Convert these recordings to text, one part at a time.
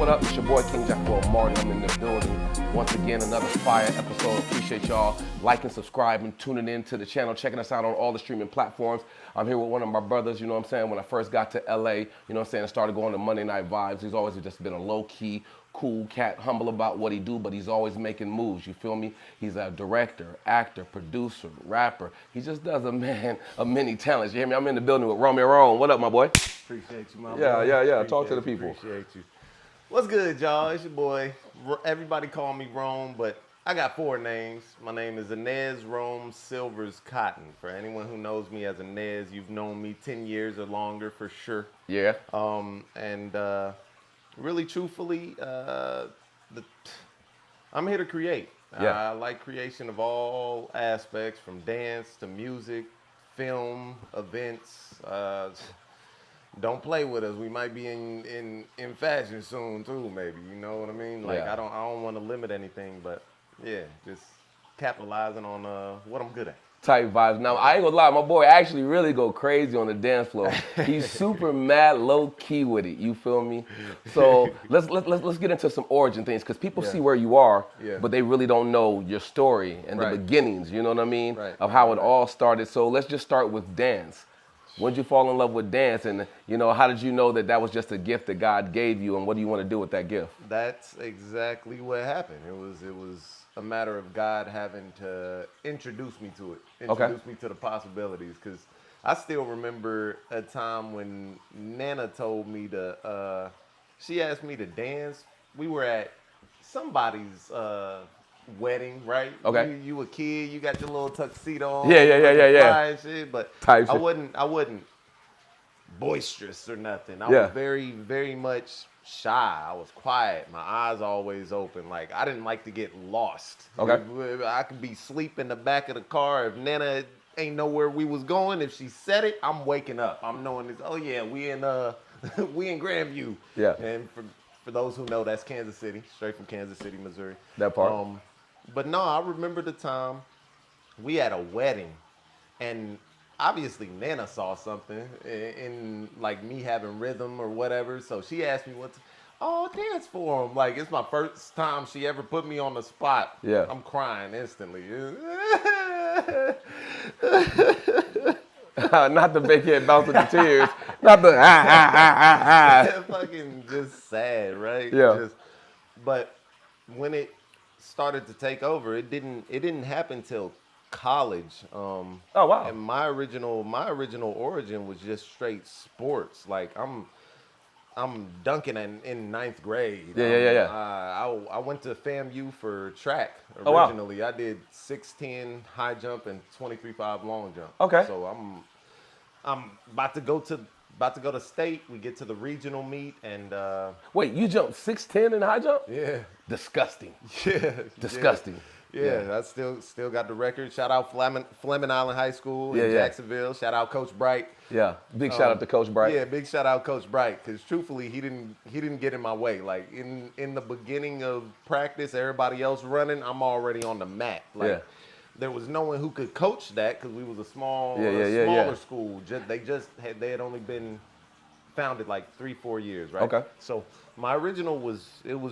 what up? It's your boy King Jack Martin. I'm in the building. Once again, another fire episode. Appreciate y'all liking, subscribing, tuning in to the channel, checking us out on all the streaming platforms. I'm here with one of my brothers, you know what I'm saying? When I first got to LA, you know what I'm saying, and started going to Monday Night Vibes, he's always just been a low-key, cool cat, humble about what he do, but he's always making moves, you feel me? He's a director, actor, producer, rapper. He just does a man of many talents, you hear me? I'm in the building with Xen Lounge. What up, my boy? Appreciate you, my boy. Yeah. Talk to the people. Appreciate you. What's good, y'all? It's your boy. Everybody call me Rome, but I got 4 names. My name is Anaz Rhome Silvers Cotton. For anyone who knows me as Anaz, you've known me 10 years or longer for sure. Yeah. Really, truthfully, I'm here to create. Yeah. I like creation of all aspects, from dance to music, film, events. Don't play with us. We might be in fashion soon too, maybe. You know what I mean? Like, Yeah. I don't want to limit anything, but yeah, just capitalizing on what I'm good at. Type vibes. Now, I ain't gonna lie, my boy actually really go crazy on the dance floor. He's super mad low key with it. You feel me? So let's get into some origin things, because people see where you are, but they really don't know your story and the beginnings. You know what I mean? Right. Of how it all started. So let's just start with dance. When did you fall in love with dance, and how did you know that was just a gift that God gave you, and what do you want to do with that gift? That's exactly what happened. It was a matter of God having to introduce me to it, introduce me to the possibilities. Because I still remember a time when Nana told me she asked me to dance. We were at somebody's wedding, right? Okay. You a kid, you got your little tuxedo on. Yeah. And shit, but Type I shit. wasn't boisterous or nothing. I was very, very much shy. I was quiet. My eyes always open. Like, I didn't like to get lost. Okay. I could be asleep in the back of the car if Nana ain't know where we was going. If she said it, I'm waking up. I'm knowing this. Oh yeah, we in we in Grandview. Yeah. And for those who know, that's Kansas City, straight from Kansas City, Missouri. That part. But no, I remember the time we had a wedding, and obviously Nana saw something in like me having rhythm or whatever. So she asked me dance for him. Like, it's my first time she ever put me on the spot. Yeah. I'm crying instantly. Not the big head bouncing the tears. Not the Fucking just sad, right? Yeah. But when it started to take over, it didn't happen till college. Oh wow. And my original origin was just straight sports. Like, I'm dunking in 9th grade. Yeah. I went to FAMU for track originally. Oh, wow. I did 6'10" high jump and 23.5 long jump. Okay. So I'm about to go to state. We get to the regional meet, and Wait, you jumped 6'10" in high jump? yeah. Disgusting. Yeah. Disgusting. Yeah, I still got the record. Shout out Fleming Island High School in Jacksonville. Shout out Coach Bright. Yeah, big shout out to Coach Bright. Yeah, big shout out Coach Bright, because truthfully, he didn't get in my way. Like, in the beginning of practice, everybody else running, I'm already on the mat. Like, there was no one who could coach that, because we was a smaller school. They had only been founded like 3-4 years, right? Okay. So my original was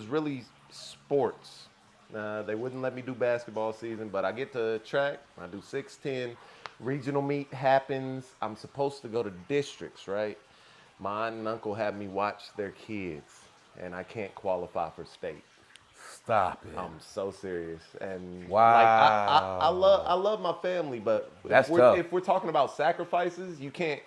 really sports. They wouldn't let me do basketball season, but I get to track. I do 6'10". Regional meet happens. I'm supposed to go to districts, right? My aunt and uncle had me watch their kids, and I can't qualify for state. Stop it. I'm so serious. And wow. Like, I love my family, but That's tough. If we're talking about sacrifices, you can't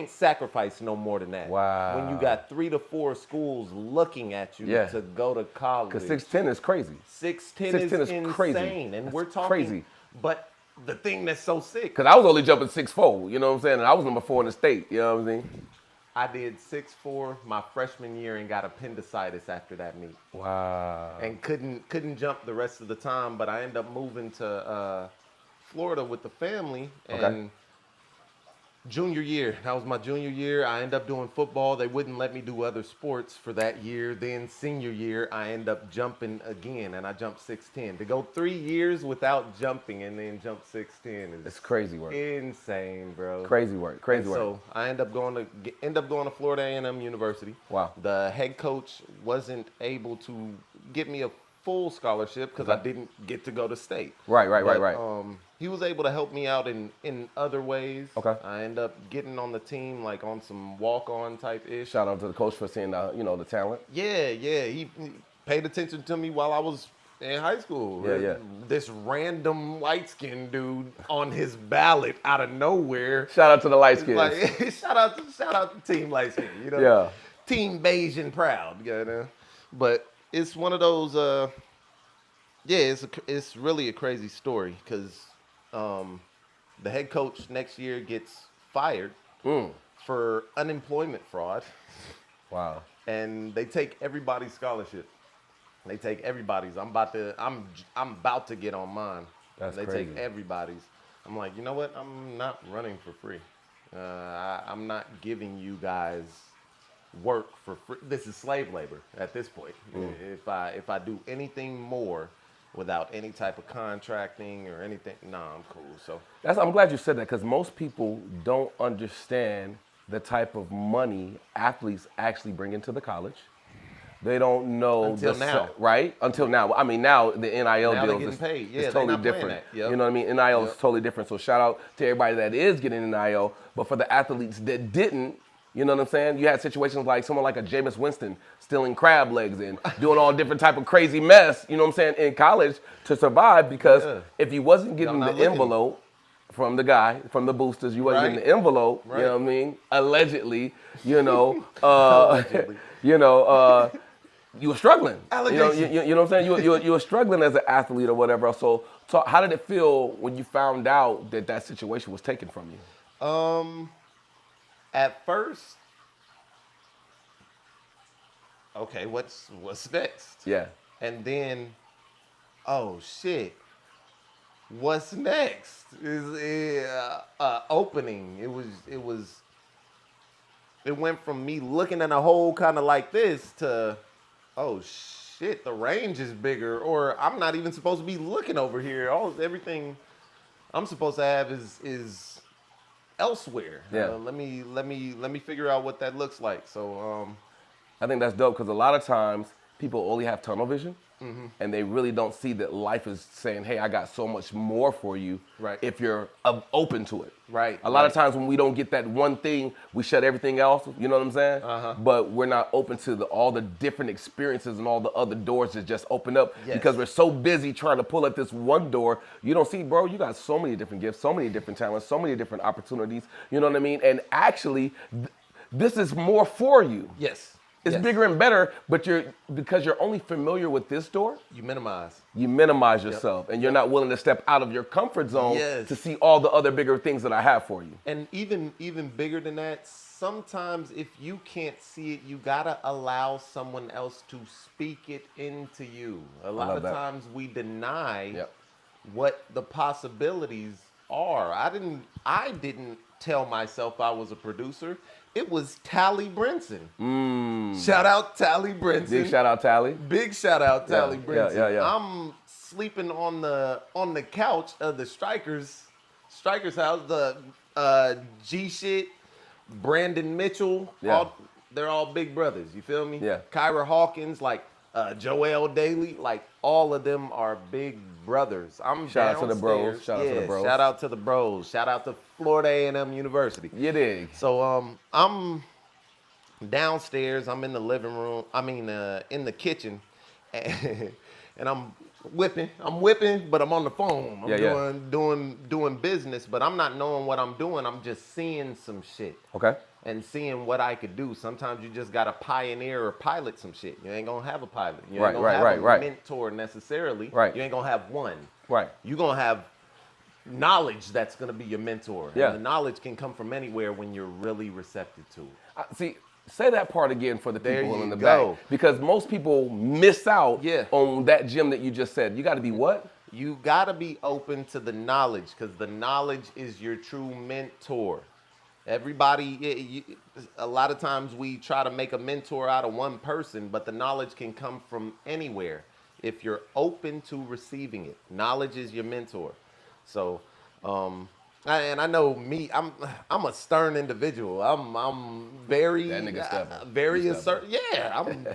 sacrifice no more than that. Wow. When you got 3 to 4 schools looking at you to go to college. Because 6'10" is crazy. 6'10" is insane. Crazy. And we're talking crazy. But the thing that's so sick. Because I was only jumping 6'4", you know what I'm saying? And I was number 4 in the state, you know what I'm saying? I did 6'4" my freshman year and got appendicitis after that meet. Wow. And couldn't jump the rest of the time, but I ended up moving to Florida with the family. And Junior year. That was my junior year. I ended up doing football. They wouldn't let me do other sports for that year. Then senior year, I ended up jumping again, and I jumped 6'10". To go 3 years without jumping and then jump 6'10" is It's crazy work. insane, bro. Crazy work. Crazy work. So I ended up going to Florida A&M University. Wow. The head coach wasn't able to get me a full scholarship because I didn't get to go to state. Right. He was able to help me out in other ways. Okay. I ended up getting on the team like on some walk-on type ish. Shout out to the coach for seeing the talent. Yeah. He paid attention to me while I was in high school. Yeah. This random light-skinned dude on his ballot out of nowhere. Shout out to the light skins. Like, shout out to Team Light Skin. Yeah. Team Beige and Proud. But it's one of those. It's really a crazy story because the head coach next year gets fired for unemployment fraud. Wow. And they take everybody's scholarship. They take everybody's. I'm about to get on mine. That's they crazy. take everybody's. I'm like, you know what? I'm not running for free. I'm not giving you guys work for free. This is slave labor at this point. If I do anything more without any type of contracting or anything, I'm cool. So I'm glad you said that because most people don't understand the type of money athletes actually bring into the college. They don't know Until now. Right? Until now. I mean, now the NIL now deals they're getting paid. Yeah, is totally not playing different. that. Yep. You know what I mean? NIL is totally different. So shout out to everybody that is getting NIL. But for the athletes that didn't, you know what I'm saying? You had situations like someone like a Jameis Winston stealing crab legs and doing all different type of crazy mess, you know what I'm saying, in college to survive because if you wasn't getting the envelope from the guy, from the boosters, you wasn't getting the envelope, you know what I mean? Allegedly, allegedly. You were struggling. You know what I'm saying? You were struggling as an athlete or whatever. So how did it feel when you found out that situation was taken from you? At first, okay, what's next? Yeah. And then, oh shit, what's next? Is opening. It went from me looking at a hole kind of like this to, oh shit, the range is bigger, or I'm not even supposed to be looking over here. Everything I'm supposed to have is elsewhere. Yeah. Let me figure out what that looks like. So I think that's dope because a lot of times people only have tunnel vision and they really don't see that life is saying, hey, I got so much more for you if you're open to it. Right. A lot of times when we don't get that one thing, we shut everything else, you know what I'm saying? But we're not open to all the different experiences and all the other doors that just open up because we're so busy trying to pull at this one door. You don't see, bro, you got so many different gifts, so many different talents, so many different opportunities, you know what I mean? And actually, this is more for you. Yes. It's bigger and better, but because you're only familiar with this door, you minimize. You minimize yourself, and you're not willing to step out of your comfort zone to see all the other bigger things that I have for you. And even bigger than that, sometimes if you can't see it, you gotta allow someone else to speak it into you. A lot of times we deny what the possibilities are. I didn't tell myself I was a producer. It was Tally Brinson. Shout out Tally Brinson. Big shout out Tally. Big shout out Tally Brinson. Yeah. I'm sleeping on the couch of the Strikers house. The G shit, Brandon Mitchell. They're all big brothers. You feel me? Yeah. Kyra Hawkins, like Joel Daly, like all of them are big brothers. Shout out to the bros. Shout out to the bros. Shout out to the bros. Shout out to Florida A&M University. You dig? So I'm downstairs. I'm in the living room. In the kitchen, and I'm whipping. But I'm on the phone. I'm doing business, but I'm not knowing what I'm doing. I'm just seeing some shit. Okay. And seeing what I could do. Sometimes you just gotta pioneer or pilot some shit. You ain't gonna have a pilot. You ain't gonna have a mentor necessarily. Right. You ain't gonna have one. Right. You're gonna have knowledge that's gonna be your mentor. Yeah. And the knowledge can come from anywhere when you're really receptive to it. See, say that part again for the people in the go. back. Because most people miss out on that gem that you just said. You gotta be what? You gotta be open to the knowledge, because the knowledge is your true mentor. Everybody, a lot of times we try to make a mentor out of one person, but the knowledge can come from anywhere if you're open to receiving it. Knowledge is your mentor. So, and I know me, I'm a stern individual. I'm very That nigga stubborn. very He's assertive. Yeah, I'm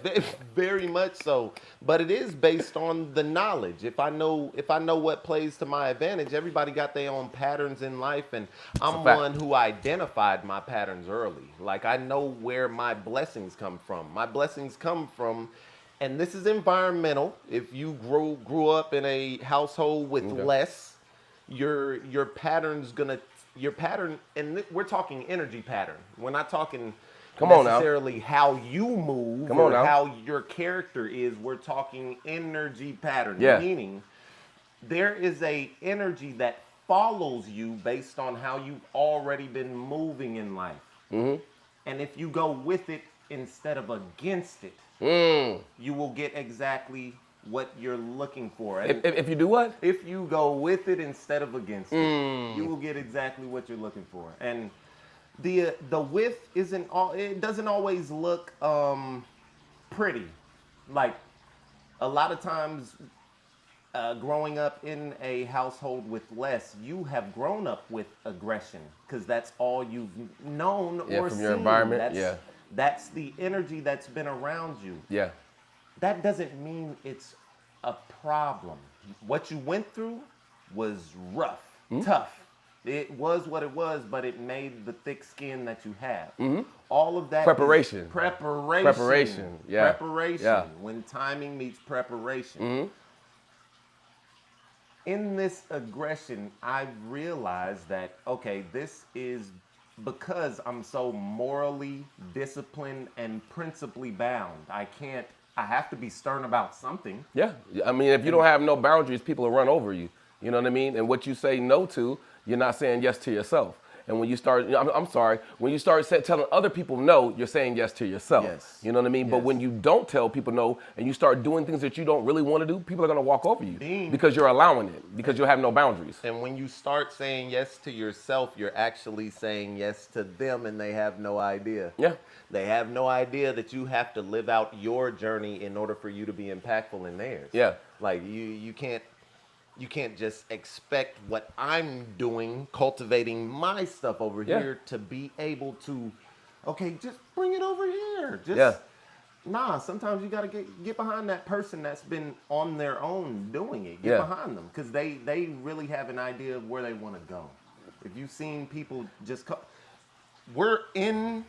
very much so. But it is based on the knowledge. If I know what plays to my advantage, everybody got their own patterns in life, and I'm one who identified my patterns early. Like I know where my blessings come from. My blessings come from, and this is environmental. If you grew up in a household with less, your pattern, and we're talking energy pattern. We're not talking necessarily how you move or how your character is. We're talking energy pattern, meaning there is a energy that follows you based on how you've already been moving in life. And if you go with it instead of against it, you will get exactly what you're looking for. If you do what? If you go with it instead of against it, you will get exactly what you're looking for. And the with it doesn't always look pretty. Like a lot of times growing up in a household with less, you have grown up with aggression because that's all you've known or from seen. Your environment. That's the energy that's been around you. Yeah. That doesn't mean it's a problem. What you went through was rough, tough. It was what it was, but it made the thick skin that you have. All of that Preparation. Preparation. Yeah. Preparation. Yeah. When timing meets preparation. In this aggression, I've realized that, okay, this is because I'm so morally disciplined and principally bound. I have to be stern about something. Yeah. I mean, if you don't have no boundaries, people will run over you. You know what I mean? And what you say no to, you're not saying yes to yourself. And when you start, I'm sorry, when you start telling other people no, you're saying yes to yourself. Yes. You know what I mean? Yes. But when you don't tell people no and you start doing things that you don't really want to do, people are going to walk over you because you're allowing it, because you have no boundaries. And when you start saying yes to yourself, you're actually saying yes to them, and they have no idea. Yeah. They have no idea that you have to live out your journey in order for you to be impactful in theirs. Yeah. Like you can't just expect what I'm doing, cultivating my stuff over here, to be able to, okay, just bring it over here. Nah, sometimes you got to get behind that person that's been on their own doing it. Get behind them because they really have an idea of where they want to go. If you've seen people just we're in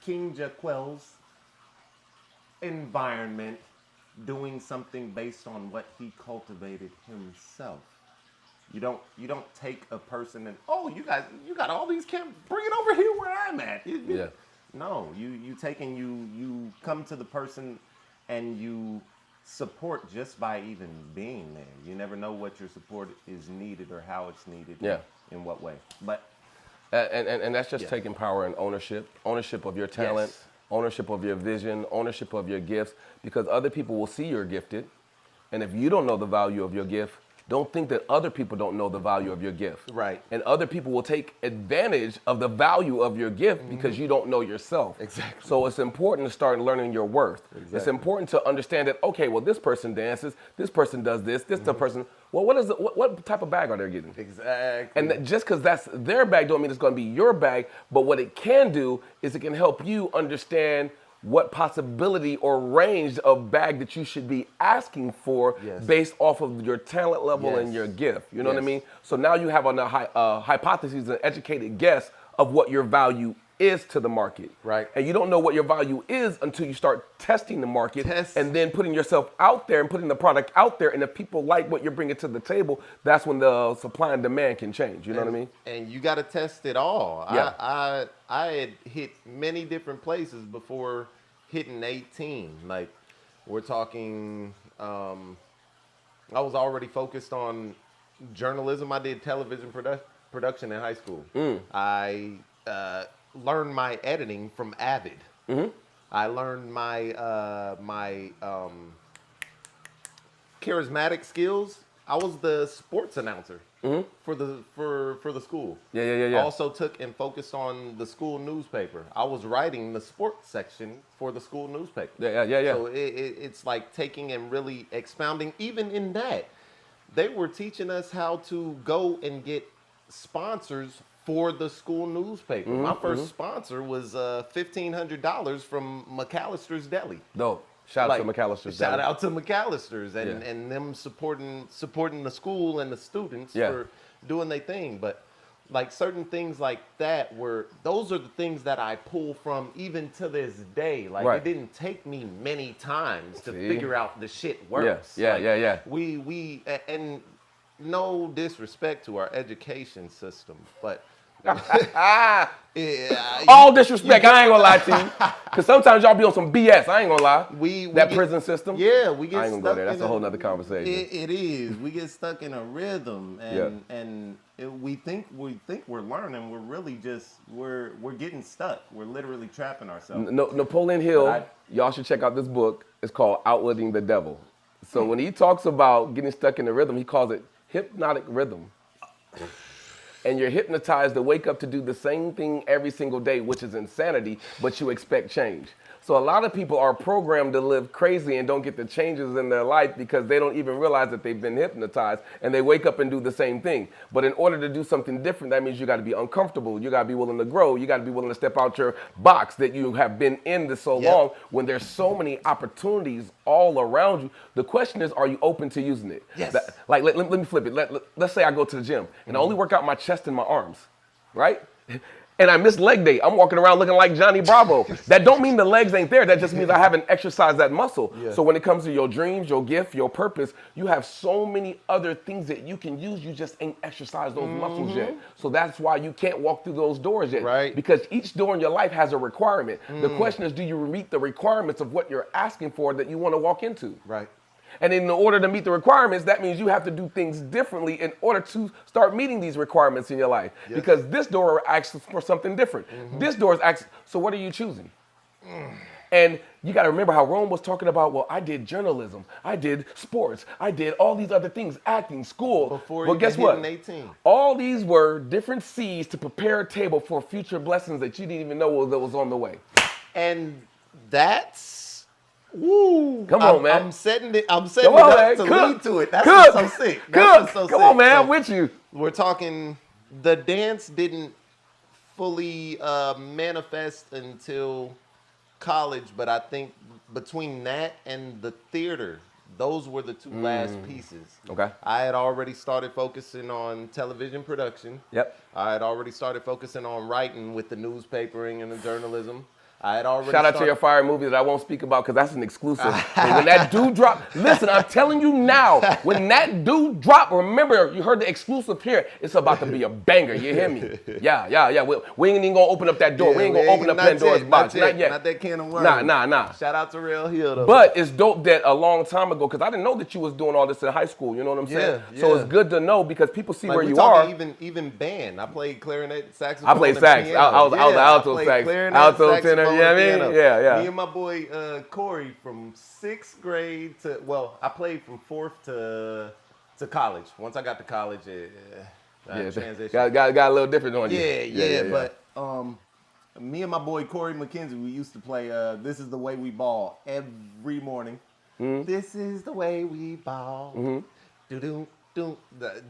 King Jaquel's environment, doing something based on what he cultivated himself. You don't take a person and you got all these cameras, bring it over here where I'm at. No, you take and you come to the person and you support just by even being there. You never know what your support is needed or how it's needed. In what way. But and that's just taking power and ownership of your talent. Yes. Ownership of your vision, ownership of your gifts, because other people will see you're gifted. And if you don't know the value of your gift, don't think that other people don't know the value of your gift. Right. And other people will take advantage of the value of your gift because you don't know yourself. Exactly. So it's important to start learning your worth. Exactly. It's important to understand that, okay, well, this person dances, this person does this the person, well, what type of bag are they getting? Exactly. And just because that's their bag don't mean it's going to be your bag, but what it can do is it can help you understand what possibility or range of bag that you should be asking for based off of your talent level and your gift. You know what I mean? So now you have a hypothesis, an educated guess of what your value is to the market. Right. And you don't know what your value is until you start testing the market and then putting yourself out there and putting the product out there. And if people like what you're bringing to the table, that's when the supply and demand can change. You know what I mean? And you got to test it all. Yeah. I had hit many different places before hitting 18. Like we're talking, I was already focused on journalism. I did television production in high school. I learned my editing from Avid. I learned my charismatic skills. I was the sports announcer for the school. Yeah. Also took and focused on the school newspaper. I was writing the sports section for the school newspaper. Yeah. So it's like taking and really expounding. Even in that, they were teaching us how to go and get sponsors for the school newspaper. My first sponsor was $1,500 from McAllister's Deli. Dope. Shout out to McAllister's. Shout out to McAllister's and them supporting the school and the students for doing their thing. But like certain things like that those are the things that I pull from even to this day. Like it didn't take me many times to figure out the shit works. Yeah. We and no disrespect to our education system, but all disrespect, I ain't gonna lie to you. Cause sometimes y'all be on some BS, I ain't gonna lie. That prison system. Yeah, we get I ain't gonna go there. That's a whole nother conversation. It is. We get stuck in a rhythm and we think we're learning. We're really just we're getting stuck. We're literally trapping ourselves. Napoleon Hill, y'all should check out this book. It's called Outwitting the Devil. So when he talks about getting stuck in the rhythm, he calls it hypnotic rhythm. And you're hypnotized to wake up to do the same thing every single day, which is insanity, but you expect change. So a lot of people are programmed to live crazy and don't get the changes in their life because they don't even realize that they've been hypnotized and they wake up and do the same thing. But in order to do something different, that means you got to be uncomfortable. You got to be willing to grow. You got to be willing to step out your box that you have been in this so long when there's so many opportunities all around you. The question is, are you open to using it? Yes. Let me flip it. Let's say I go to the gym and I only work out my chest and my arms, right? And I miss leg day. I'm walking around looking like Johnny Bravo. That don't mean the legs ain't there. That just means I haven't exercised that muscle. Yeah. So when it comes to your dreams, your gift, your purpose, you have so many other things that you can use. You just ain't exercised those muscles yet. So that's why you can't walk through those doors yet. Right. Because each door in your life has a requirement. The question is, do you meet the requirements of what you're asking for that you want to walk into? Right. And in order to meet the requirements, that means you have to do things differently in order to start meeting these requirements in your life. Yes. Because this door asks for something different. This door is asking, so what are you choosing? And you got to remember how Rome was talking about, well, I did journalism, I did sports, I did all these other things, acting, school. Before but you guess what? 18. All these were different seeds to prepare a table for future blessings that you didn't even know that was on the way. And that's... Woo! Come on, man. I'm setting it up to lead to it. That's what's so sick. Come on, man. I'm with you. We're talking, the dance didn't fully manifest until college, but I think between that and the theater, those were the two last pieces. Okay. I had already started focusing on television production. Yep. I had already started focusing on writing with the newspapering and the journalism. I had already Shout out to your fire movie that I won't speak about because that's an exclusive. And when that dude drop, listen, I'm telling you now, when that dude drop, remember, you heard the exclusive here, it's about to be a banger, you hear me? Yeah. We ain't even gonna open up that door. We ain't gonna open up Pandora's box. Not yet. Not that can of worms. Nah. Shout out to Real Hill though. But it's dope that a long time ago, because I didn't know that you was doing all this in high school, you know what I'm saying? Yeah. So it's good to know because people see like where you are. Even band. I played clarinet, saxophone. I played sax. I was alto sax. Alto tenor, you know what I mean? Yeah. Me and my boy Corey from 6th grade to, well, I played from 4th to college. Once I got to college, transition. Got a little different on you. Yeah. But me and my boy Corey McKenzie, we used to play This Is the Way We Ball every morning. This is the way we ball.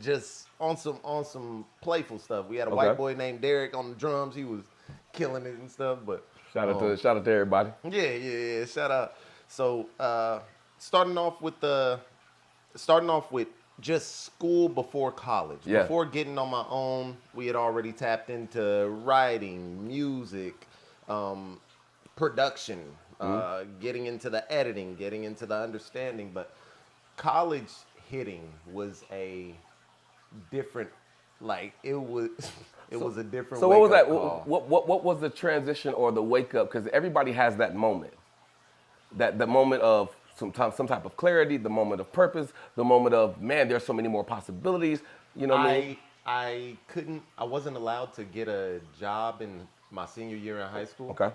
Just on some playful stuff. We had a white boy named Derek on the drums. He was killing it and stuff, but shout out to everybody. Yeah. Shout out. So starting off with just school before college. Yeah. Before getting on my own, we had already tapped into writing, music, production, getting into the editing, getting into the understanding. But college hitting was a different, it was a different. So what was that? Call. What was the transition or the wake up? Because everybody has that moment, the moment of some type of clarity, the moment of purpose, the moment of, man, there's so many more possibilities. You know what I mean? I wasn't allowed to get a job in my senior year in high school. Okay.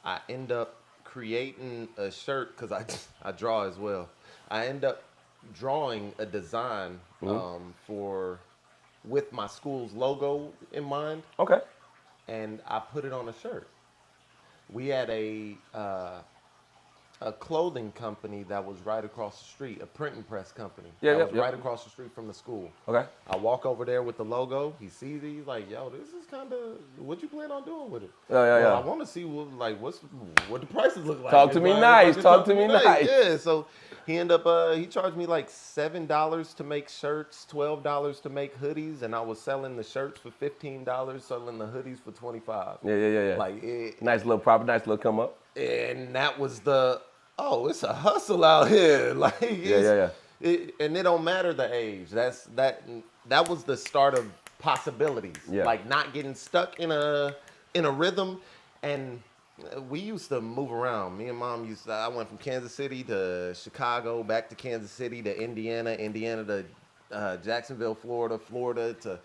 I end up creating a shirt because I draw as well. I end up drawing a design for with my school's logo in mind. Okay. And I put it on a shirt. We had a clothing company that was right across the street, a print and press company. Yeah, that was right across the street from the school. Okay. I walk over there with the logo. He sees it. He's like, "Yo, this is kind of what you plan on doing with it." Yeah. I want to see what the prices look like. Talk to me nice. Talk to me nice. Yeah. So he ended up he charged me like $7 to make shirts, $12 to make hoodies, and I was selling the shirts for $15, selling the hoodies for $25. Yeah. Like nice little profit, nice little come up. And that was it's a hustle out here. Like Yeah. And it don't matter the age. That was the start of possibilities. Yeah. Like not getting stuck in a rhythm. And we used to move around. Me and Mom I went from Kansas City to Chicago, back to Kansas City to Indiana to Jacksonville, Florida to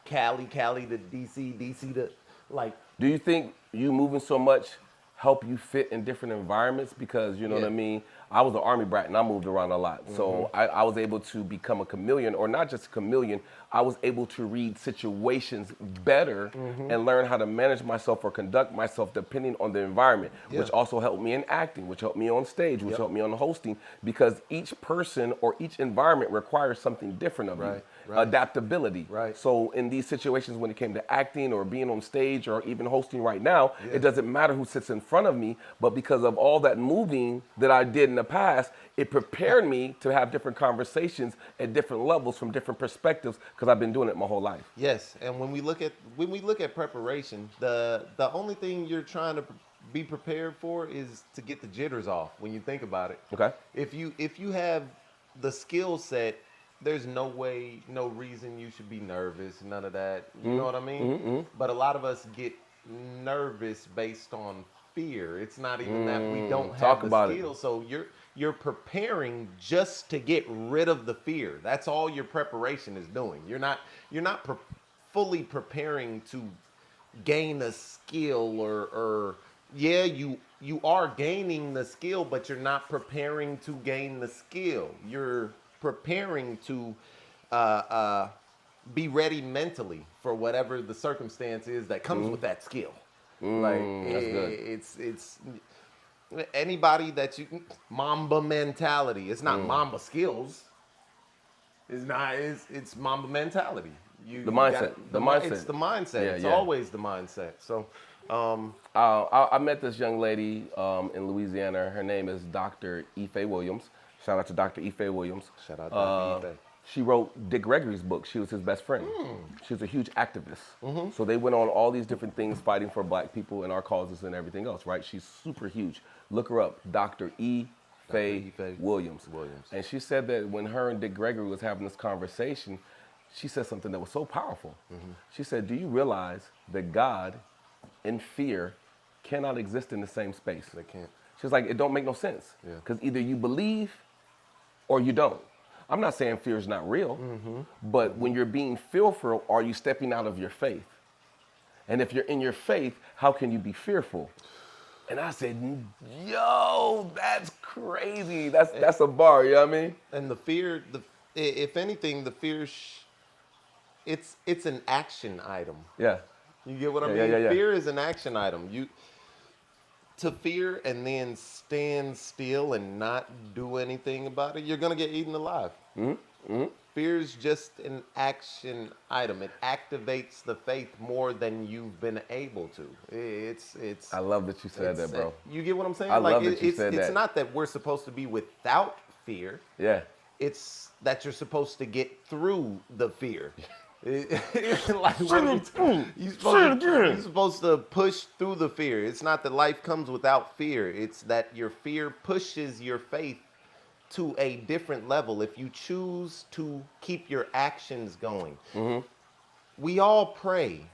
Cali to DC to like. Do you think you moving so much help you fit in different environments? Because you know what I mean? I was an Army brat and I moved around a lot. So I was able to become a chameleon, or not just a chameleon, I was able to read situations better and learn how to manage myself or conduct myself depending on the environment, which also helped me in acting, which helped me on stage, which helped me on hosting, because each person or each environment requires something different of you. Adaptability. Right. So in these situations, when it came to acting or being on stage or even hosting right now, it doesn't matter who sits in front of me, but because of all that moving that I did in the past, it prepared me to have different conversations at different levels from different perspectives, because I've been doing it my whole life. Yes, and when we look at preparation, the only thing you're trying to be prepared for is to get the jitters off when you think about it. Okay. If you have the skill set, there's no reason you should be nervous, none of that. You know what I mean? But a lot of us get nervous based on fear. It's not even that we don't have the skill. So you're preparing just to get rid of the fear. That's all your preparation is doing. You're not fully preparing to gain a skill or you are gaining the skill, but you're not preparing to gain the skill. You're preparing to be ready mentally for whatever the circumstance is that comes with that skill. That's good. It's anybody that Mamba mentality. It's not Mamba skills. It's Mamba mentality. The mindset. It's the mindset. It's always the mindset. So I met this young lady in Louisiana. Her name is Dr. Ife Williams. Shout out to Dr. Ife Williams. Shout out to Dr. Ife. She wrote Dick Gregory's book. She was his best friend. She was a huge activist. So they went on all these different things fighting for black people and our causes and everything else, right? She's super huge. Look her up, Dr. Ife Williams. And she said that when her and Dick Gregory was having this conversation, she said something that was so powerful. She said, do you realize that God and fear cannot exist in the same space? They can't. She was like, it don't make no sense. Because either you believe or you don't. I'm not saying fear is not real, but when you're being fearful, are you stepping out of your faith? And if you're in your faith, how can you be fearful? And I said, yo, that's crazy. That's a bar, you know what I mean? And the fear, if anything, the fear, it's an action item. Yeah. You get what I mean? Yeah. Fear is an action item. To fear and then stand still and not do anything about it, you're gonna get eaten alive. Fear is just an action item. It activates the faith more than you've been able to. It's. I love that you said that, bro. You get what I'm saying? I love that you said that. It's not that we're supposed to be without fear. Yeah. It's that you're supposed to get through the fear. Like you're supposed to push through the fear. It's not that life comes without fear. It's that your fear pushes your faith to a different level if you choose to keep your actions going. We all pray,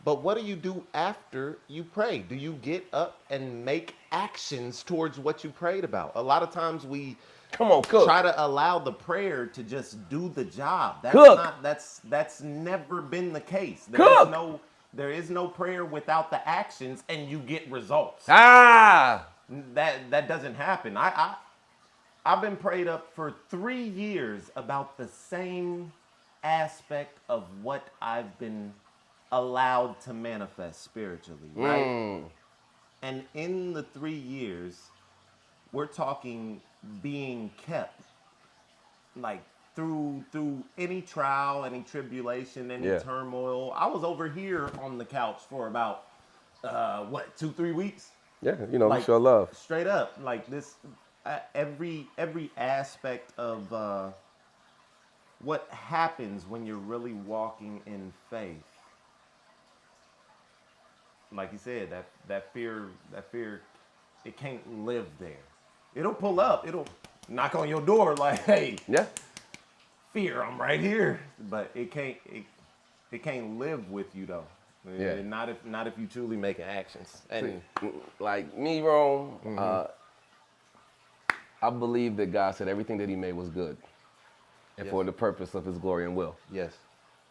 but what do you do after you pray? Do you get up and make actions towards what you prayed about? A lot of times we try to allow the prayer to just do the job. That's never been the case. There is no prayer without the actions and you get results. That doesn't happen. I've been prayed up for 3 years about the same aspect of what I've been allowed to manifest spiritually, right? And in the 3 years, we're talking being kept, like through any trial, any tribulation, any turmoil. I was over here on the couch for about 2-3 weeks. Yeah, you know, Like, we show love. Straight up, like this, every aspect of what happens when you're really walking in faith. Like you said, that fear, it can't live there. It'll pull up. It'll knock on your door like, hey, fear, I'm right here. But it can't live with you though. Yeah. Not if you truly making actions. And like me, Rome, I believe that God said everything that he made was good. And for the purpose of his glory and will. Yes.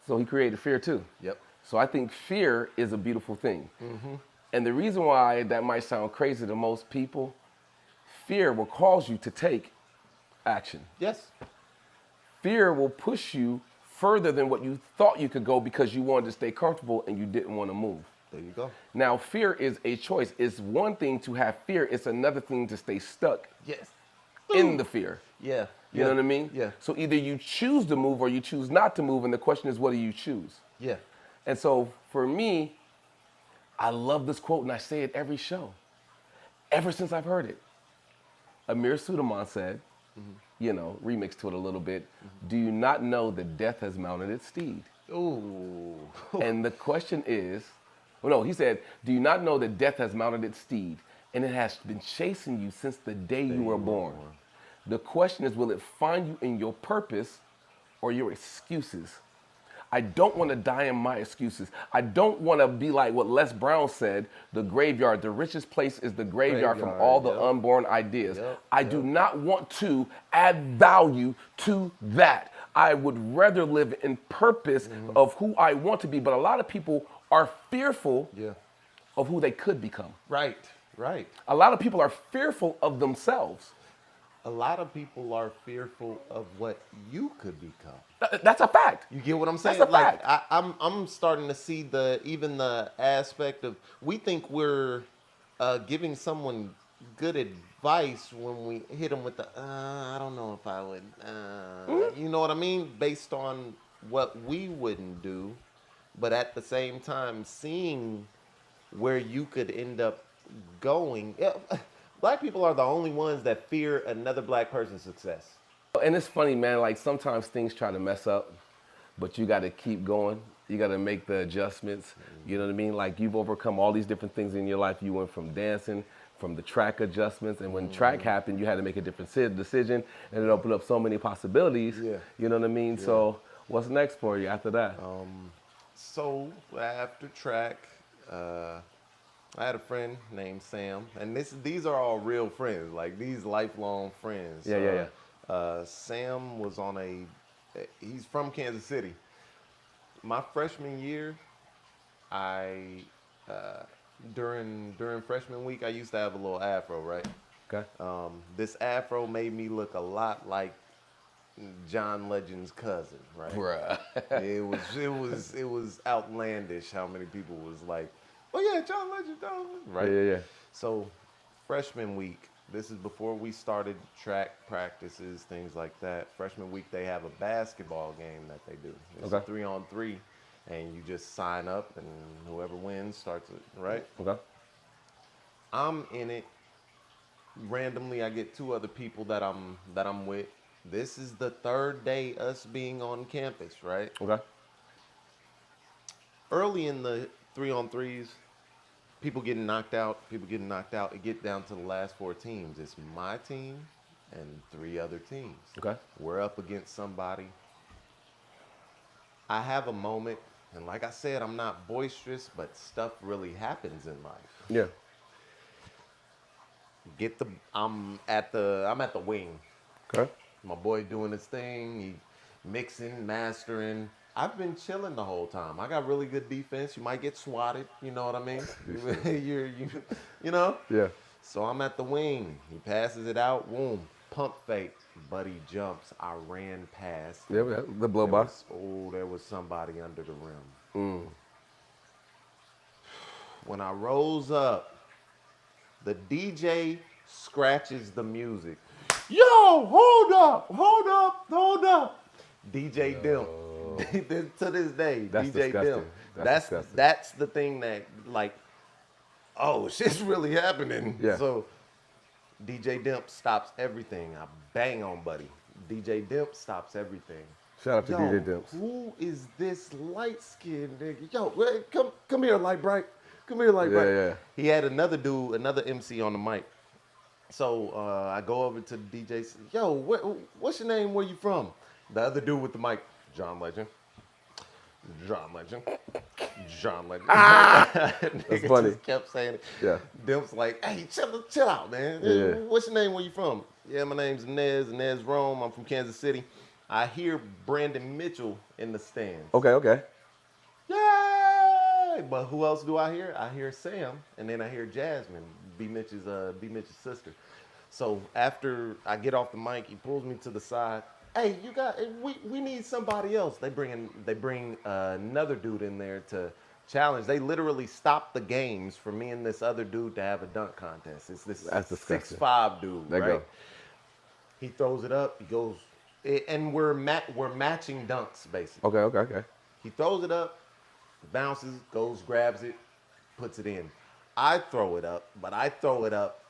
So he created fear too. Yep. So I think fear is a beautiful thing. And the reason why that might sound crazy to most people, fear will cause you to take action. Yes. Fear will push you further than what you thought you could go because you wanted to stay comfortable and you didn't want to move. There you go. Now, fear is a choice. It's one thing to have fear. It's another thing to stay stuck in the fear. Yeah. You know what I mean? Yeah. So either you choose to move or you choose not to move. And the question is, what do you choose? Yeah. And so for me, I love this quote and I say it every show. Ever since I've heard it. Amir Suleiman said, you know, remix to it a little bit, do you not know that death has mounted its steed? Ooh. And the question is, well, no, he said, do you not know that death has mounted its steed and it has been chasing you since the day you were born? The question is, will it find you in your purpose or your excuses? I don't want to die in my excuses. I don't want to be like what Les Brown said, the graveyard. The richest place is the graveyard from all the unborn ideas. I do not want to add value to that. I would rather live in purpose of who I want to be. But a lot of people are fearful of who they could become. Right. A lot of people are fearful of themselves. A lot of people are fearful of what you could become. That's a fact. You get what I'm saying? That's a like fact. I'm starting to see even the aspect of, we think we're giving someone good advice when we hit them with the I don't know if I would you know what I mean, based on what we wouldn't do, but at the same time seeing where you could end up going. Black people are the only ones that fear another black person's success. And it's funny, man, like sometimes things try to mess up, but you got to keep going. You got to make the adjustments. You know what I mean? Like you've overcome all these different things in your life. You went from dancing, from the track adjustments, and when track happened, you had to make a different decision, and it opened up so many possibilities. You know what I mean? So what's next for you after that? So after track, I had a friend named Sam, and these are all real friends, like these lifelong friends. Sam was he's from Kansas City. My freshman year, during freshman week, I used to have a little afro, right? Okay. This afro made me look a lot like John Legend's cousin, right? Bruh. It was outlandish how many people was like, oh yeah, John Legend, right? Yeah. So freshman week, this is before we started track practices, things like that. Freshman week, they have a basketball game that they do. It's 3-on-3, and you just sign up, and whoever wins starts it, right? Okay. I'm in it. Randomly, I get 2 other people that I'm with. This is the 3rd day us being on campus, right? Okay. Early in the 3-on-3s, people getting knocked out. It get down to the last 4 teams. It's my team and 3 other teams. Okay. We're up against somebody. I have a moment, and like I said, I'm not boisterous, but stuff really happens in life. Yeah. I'm at the wing. Okay. My boy doing his thing. He mixing, mastering. I've been chilling the whole time. I got really good defense. You might get swatted. You know what I mean? you know? Yeah. So I'm at the wing. He passes it out. Boom. pump fake, buddy jumps. I ran past. Yeah, the blow by. There was somebody under the rim. When I rose up, the DJ scratches the music. Yo, hold up. DJ Dimp. To this day, That's DJ disgusting. Dimp. That's the thing that, like, oh, shit's really happening. Yeah. So DJ Dimp stops everything. I bang on Buddy. DJ Dimp stops everything. Shout out to DJ Dimps. Who is this light-skinned nigga? Yo, wait, come here, Light Bright. Come here, Light Bright. Yeah. He had another dude, another MC on the mic. So I go over to the DJ. Yo, what's your name? Where you from? The other dude with the mic, John Legend. That's funny. Just kept saying it. Yeah. Dimp's like, hey, chill out, man. Yeah. What's your name? Where you from? Yeah, my name's Anaz Rhome. I'm from Kansas City. I hear Brandon Mitchell in the stands. Okay. Yay! But who else do I hear? I hear Sam, and then I hear Jasmine, B Mitch's sister. So after I get off the mic, he pulls me to the side. Hey, we need somebody else. They bring another dude in there to challenge. They literally stopped the games for me and this other dude to have a dunk contest. It's this 6'5" dude, there right? Go. He throws it up. He goes, and we're matching dunks basically. Okay. He throws it up, bounces, goes, grabs it, puts it in. I throw it up, but I throw it up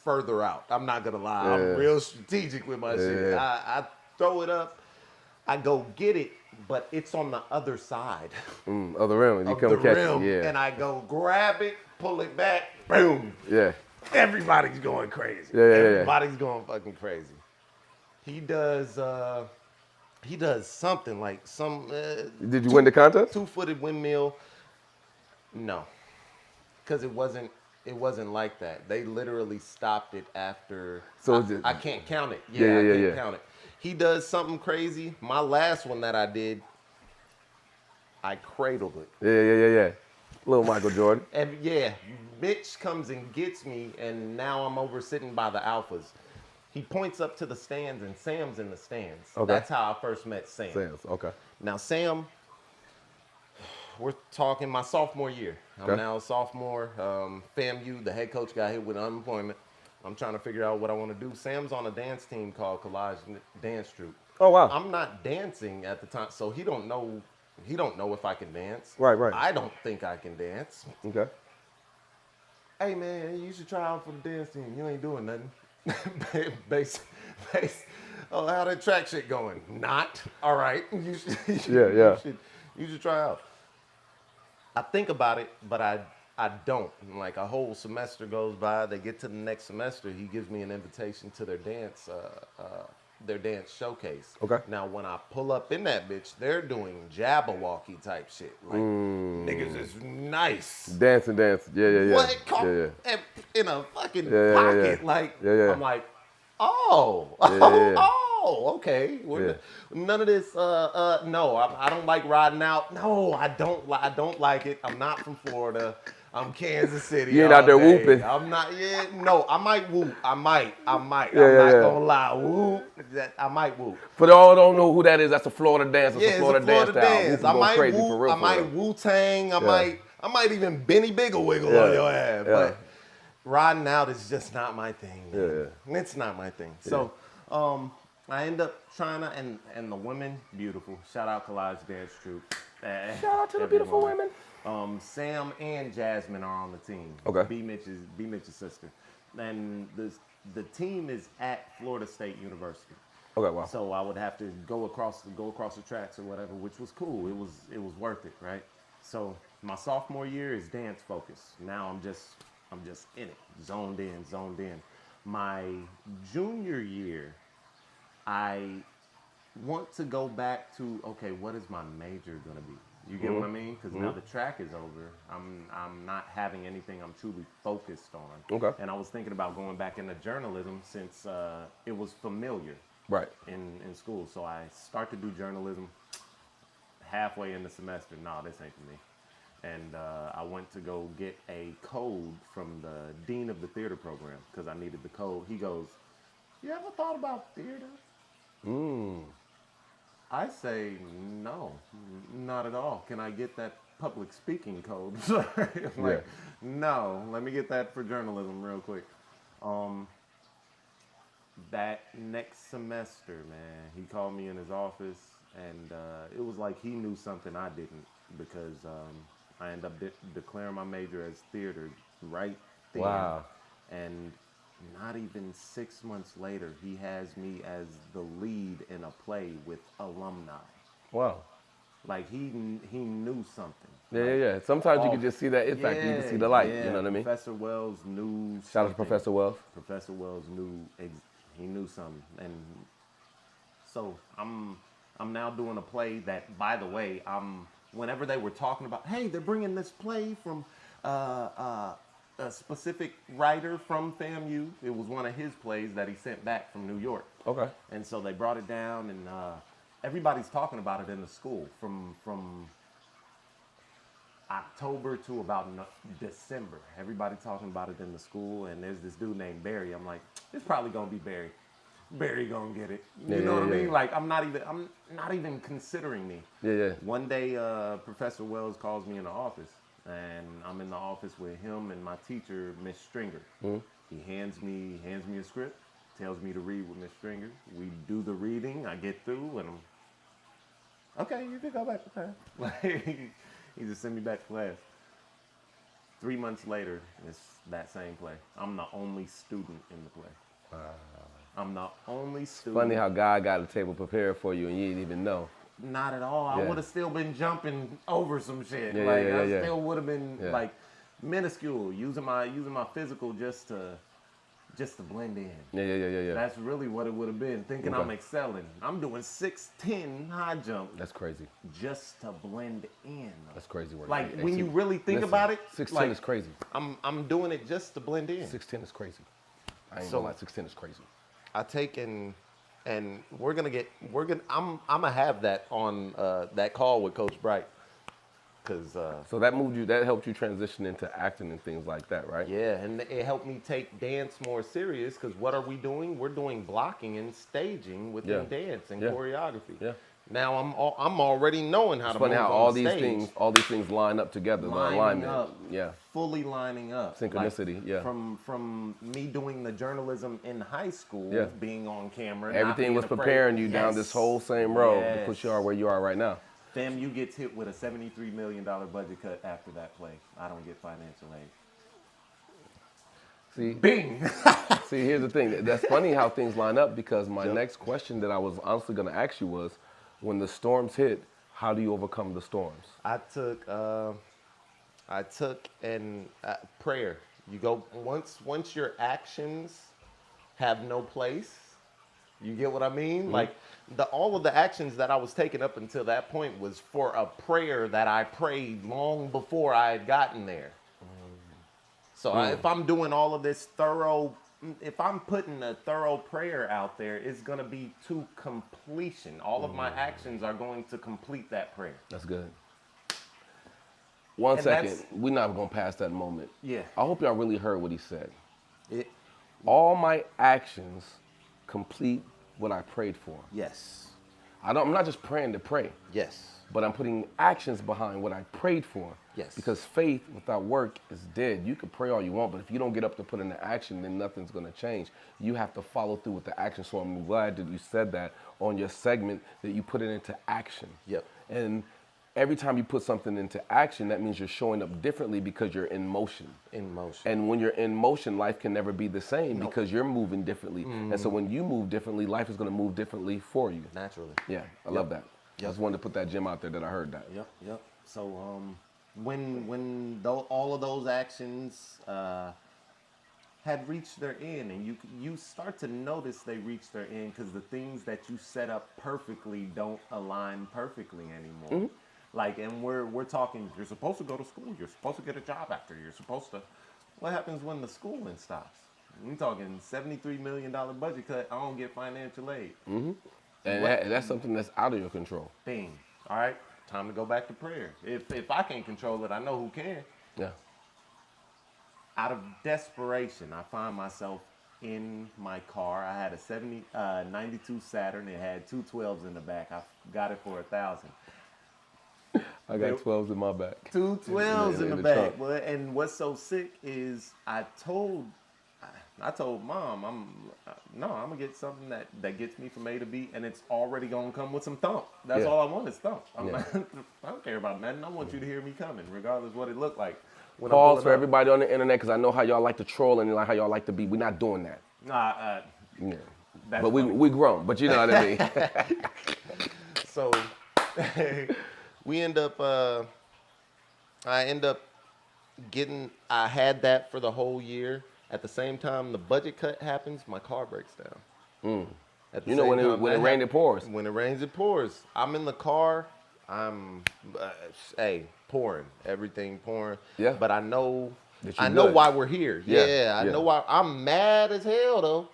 further out. I'm not gonna lie. Yeah. I'm real strategic with my shit. I throw it up, I go get it, but it's on the other side. Other rim, and you come catch it. Yeah. And I go grab it, pull it back, boom. Yeah. Everybody's going crazy. Yeah. Everybody's going fucking crazy. He does something like some. Did you win the contest? 2-footed windmill. No, because it wasn't like that. They literally stopped it after. So I can't count it. Yeah. I can't count it. He does something crazy. My last one that I did, I cradled it. Yeah. Little Michael Jordan. And Mitch comes and gets me, and now I'm over sitting by the alphas. He points up to the stands, and Sam's in the stands. Okay. That's how I first met Sam. Okay. Now, Sam, we're talking my sophomore year. I'm now a sophomore. FAMU, the head coach got hit with unemployment. I'm trying to figure out what I want to do. Sam's on a dance team called Collage Dance Troupe. Oh, wow. I'm not dancing at the time, so he don't know if I can dance. Right. I don't think I can dance. Okay. Hey, man, you should try out for the dance team. You ain't doing nothing. Base. Oh, how that track shit going? Not. All right. You should try out. I think about it, but I don't. Like a whole semester goes by. They get to the next semester. He gives me an invitation to their dance showcase. Okay. Now, when I pull up in that bitch, they're doing Jabberwocky type shit. Like niggas is nice. Dancing. Yeah. What? In a fucking pocket. Yeah. Like, Yeah. I'm like, oh, okay. None of this. No, I don't like riding out. No, I don't like it. I'm not from Florida. I'm Kansas City. You ain't out there whooping. I'm not. Yeah, no, I might whoop. I might. I'm not gonna lie. Whoop. I might whoop. For all who don't know who that is, that's a Florida dance. It's a Florida dance style. I might crazy whoop. For real, I might Wu-Tang. I might even Benny Biggle Wiggle on your ass. But riding out is just not my thing. Yeah. It's not my thing. So, I end up trying to, and the women, beautiful. Shout out Collage Dance Troupe. Shout out to the beautiful women. Sam and Jasmine are on the team. Okay. B Mitch's sister, and the team is at Florida State University. Okay, wow. So I would have to go across the tracks or whatever, which was cool. It was worth it, right? So my sophomore year is dance focused. Now I'm just in it, zoned in. My junior year, I want to go back to, okay, what is my major gonna be? You get what I mean? Because now the track is over. I'm not having anything I'm truly focused on. Okay. And I was thinking about going back into journalism since it was familiar. Right. In school. So I start to do journalism halfway in the semester. No, this ain't for me. And I went to go get a code from the dean of the theater program because I needed the code. He goes, you ever thought about theater? I say, no, not at all. Can I get that public speaking code? Like, no, let me get that for journalism real quick. That next semester, man, he called me in his office, and it was like he knew something I didn't, because I ended up declaring my major as theater right then. Wow. And not even 6 months later, he has me as the lead in a play with alumni. Wow. Like he knew something. Yeah. Sometimes you can just see that it factor. You can see the light. Yeah. You know what I mean? Professor Wells knew. Shout out to Professor Wells. Professor Wells knew. He knew something, and so I'm now doing a play that, by the way, whenever they were talking about, hey, they're bringing this play from a specific writer from FAMU. It was one of his plays that he sent back from New York. Okay. And so they brought it down, and everybody's talking about it in the school from October to about December. Everybody talking about it in the school, and there's this dude named Barry. I'm like, it's probably gonna be Barry. Barry gonna get it. You know what I mean? Like I'm not even considering me. Yeah. One day, Professor Wells calls me in the office, and I'm in the office with him and my teacher, Miss Stringer. He hands me a script, tells me to read with Miss Stringer. We do the reading. I get through, and I'm okay. You can go back to class. He just sent me back to class. 3 months later, it's that same play. I'm the only student in the play. Wow. I'm the only student. Funny how God got a table prepared for you and you didn't even know. Not at all. I would have still been jumping over some shit. I still would have been like minuscule, using my physical just to blend in. Yeah. That's really what it would have been. Thinking I'm excelling. I'm doing 6'10" high jump. That's crazy. Just to blend in. That's crazy work. Like when you really think about it, 6'10" is crazy. I'm doing it just to blend in. 6'10" is crazy. I ain't gonna lie, 6'10" is crazy. I take and I'm gonna have that on that call with Coach Bright. So that helped you transition into acting and things like that, right? Yeah, and it helped me take dance more serious, because what are we doing? We're doing blocking and staging within dance and choreography. Yeah. Now I'm already knowing how to move on stage. all these things line up together, the alignment. Fully lining up. Synchronicity, From me doing the journalism in high school, being on camera. Everything was preparing you down this whole same road to put you where you are right now. FAMU gets hit with a $73 million budget cut after that play. I don't get financial aid. See, Bing! See, here's the thing. That's funny how things line up, because my next question that I was honestly going to ask you was, when the storms hit, how do you overcome the storms? I took prayer. You go, once your actions have no place, you get what I mean? Mm-hmm. Like all of the actions that I was taking up until that point was for a prayer that I prayed long before I had gotten there. So if I'm doing all of this if I'm putting a thorough prayer out there, it's going to be to completion. All of my actions are going to complete that prayer. That's good. One second. We're not going to pass that moment. Yeah. I hope y'all really heard what he said. All my actions complete what I prayed for. Yes. I'm not just praying to pray. Yes. But I'm putting actions behind what I prayed for. Yes. Because faith without work is dead. You can pray all you want, but if you don't get up to put into action, then nothing's going to change. You have to follow through with the action. So I'm glad that you said that on your segment, that you put it into action. Yep. And every time you put something into action, that means you're showing up differently because you're in motion. In motion. And when you're in motion, life can never be the same because you're moving differently. Mm-hmm. And so when you move differently, life is going to move differently for you. Naturally. Yeah, I love that. I just wanted to put that gem out there that I heard that. Yep. So when all of those actions had reached their end, and you start to notice they reach their end, because the things that you set up perfectly don't align perfectly anymore. Mm-hmm. Like, and we're talking, you're supposed to go to school, you're supposed to get a job after, you're supposed to. What happens when the schooling stops? I'm talking $73 million budget cut, I don't get financial aid. Mm-hmm. And that's something that's out of your control. Bing. All right, time to go back to prayer. If I can't control it, I know who can. Yeah. Out of desperation, I find myself in my car. I had a 92 Saturn. It had two 12s in the back. I got it for $1,000. I got 12s in my back. Two 12s in the back. trunk. Well, and what's so sick is I told Mom, I'm gonna get something that gets me from A to B, and it's already gonna come with some thump. That's all I want is thump. I don't care about nothing. I want you to hear me coming, regardless of what it looked like. Pause for everybody on the internet, because I know how y'all like to troll and how y'all like to be. We're not doing that. Yeah. But we grown. But you know what I mean. So I had that for the whole year. At the same time, the budget cut happens, my car breaks down. When it rains, it pours. When it rains, it pours. I'm in the car. I'm, pouring. Everything pouring. Yeah. But I know why we're here. Yeah. I know why. I'm mad as hell though.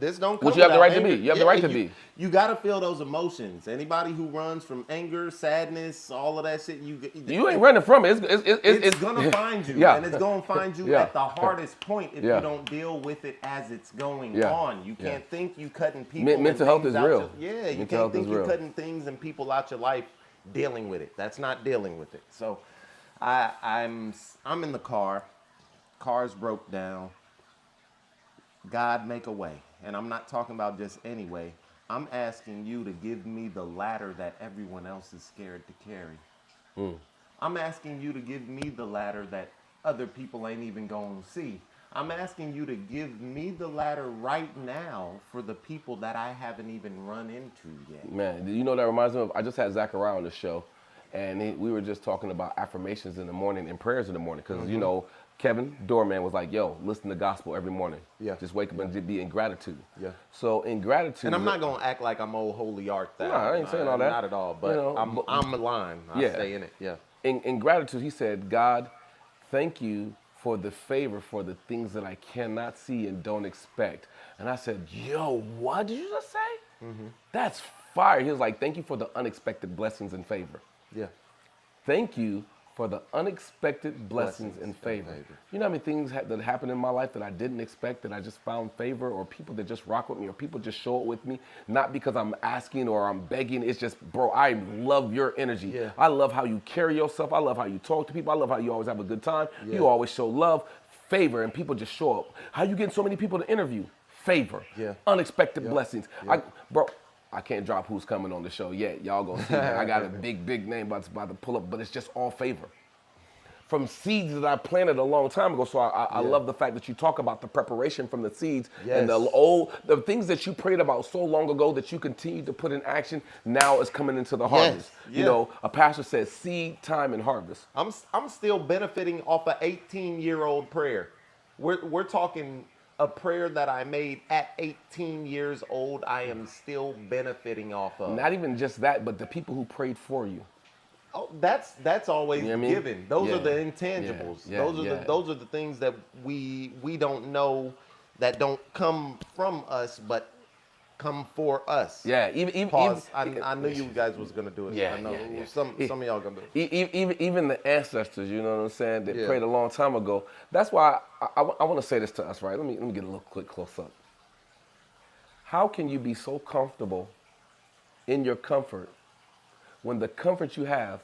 This don't come. Which you have the right anger. to be. You have the right to be. You gotta feel those emotions. Anybody who runs from anger, sadness, all of that shit, you ain't running from it. It's gonna find you, and it's gonna find you at the hardest point if you don't deal with it as it's going on. You can't think you cutting people. Mental health is real. You can't think you cutting things and people out your life dealing with it. That's not dealing with it. So I'm in the car. Car's broke down. God, make a way. And I'm not talking about just any way. I'm asking you to give me the ladder that everyone else is scared to carry. I'm asking you to give me the ladder that other people ain't even going to see. I'm asking you to give me the ladder right now for the people that I haven't even run into yet. Man, you know that reminds me of, I just had Zachariah on the show, and we were just talking about affirmations in the morning and prayers in the morning, because, you know, Kevin Doorman was like, yo, listen to gospel every morning. Yeah. Just wake up and be in gratitude. Yeah. So in gratitude. And I'm not going to act like I'm old holy art that. No, I ain't saying all that. Not at all. But I'm aligned. I stay in it. Yeah. In gratitude, he said, God, thank you for the favor, for the things that I cannot see and don't expect. And I said, yo, what did you just say? That's fire. He was like, thank you for the unexpected blessings and favor. Yeah. Thank you for the unexpected blessings and favor. You know how many things that happened in my life that I didn't expect, that I just found favor, or people that just rock with me, or people just show up with me, not because I'm asking or I'm begging. It's just, bro, I love your energy. Yeah. I love how you carry yourself. I love how you talk to people. I love how you always have a good time. Yeah. You always show love, favor, and people just show up. How you getting so many people to interview? Favor. Yeah. Unexpected blessings. Yeah. I can't drop who's coming on the show yet. Y'all gonna see that. I got a big name about to pull up, but it's just all favor. From seeds that I planted a long time ago. So I love the fact that you talk about the preparation from the seeds and the things that you prayed about so long ago that you continue to put in action now is coming into the harvest. You know, a pastor says seed, time, and harvest. I'm still benefiting off an 18-year-old prayer. We're talking a prayer that I made at 18 years old, I am still benefiting off of. Not even just that, but the people who prayed for you. Oh, that's always given. Those are the intangibles. Those are the things that we don't know, that don't come from us, but come for us. Yeah, I knew you guys was gonna do it. Yeah, I know some of y'all gonna do it. Even the ancestors, you know what I'm saying, that prayed a long time ago. That's why I want to say this to us, right? Let me get a little quick close up. How can you be so comfortable in your comfort when the comfort you have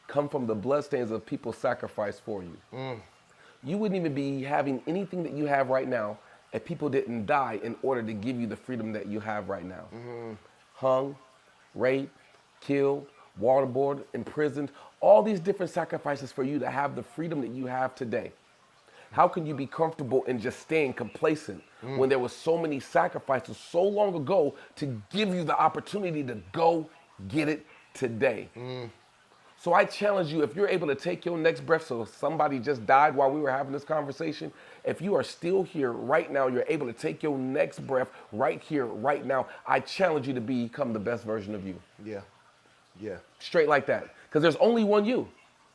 come from the bloodstains of people sacrificed for you? You wouldn't even be having anything that you have right now if people didn't die in order to give you the freedom that you have right now. Hung, raped, killed, waterboarded, imprisoned, all these different sacrifices for you to have the freedom that you have today. How can you be comfortable in just staying complacent when there were so many sacrifices so long ago to give you the opportunity to go get it today? So I challenge you, if you're able to take your next breath, so somebody just died while we were having this conversation, if you are still here right now, you're able to take your next breath right here, right now, I challenge you to become the best version of you. Yeah. Straight like that. Because there's only one you.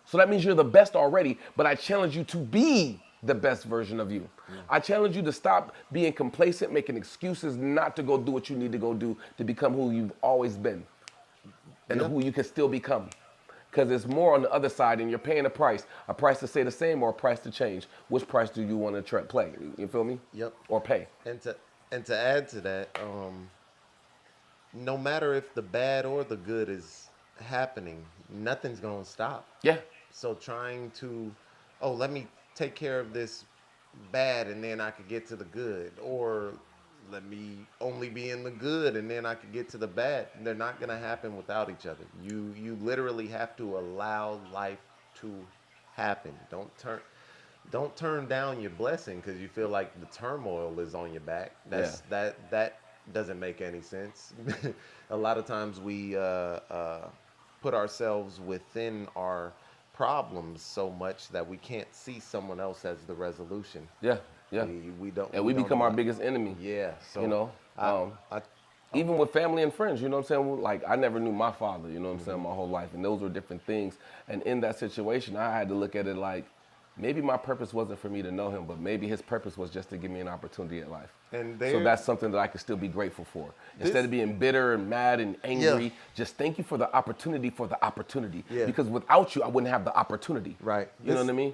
So that means you're the best already, but I challenge you to be the best version of you. I challenge you to stop being complacent, making excuses not to go do what you need to go do to become who you've always been and who you can still become. Because it's more on the other side, and you're paying a price to stay the same or a price to change. Which price do you want to play? You feel me? Yep. Or pay. And to add to that, no matter if the bad or the good is happening, nothing's gonna stop. Yeah. So trying to, oh, let me take care of this bad and then I could get to the good, or let me only be in the good and then I could get to the bad. They're not gonna happen without each other. You literally have to allow life to happen. Don't turn down your blessing because you feel like the turmoil is on your back. That doesn't make any sense. A lot of times we put ourselves within our problems so much that we can't see someone else as the resolution. Yeah. Yeah. We don't. And we become our biggest enemy. Yeah. So you know, even with family and friends, you know what I'm saying? Like, I never knew my father, you know what I'm saying, my whole life. And those were different things. And in that situation, I had to look at it like, maybe my purpose wasn't for me to know him, but maybe his purpose was just to give me an opportunity at life. And so that's something that I could still be grateful for. Instead of being bitter and mad and angry, just thank you for the opportunity Yeah. Because without you, I wouldn't have the opportunity. Right. You know what I mean?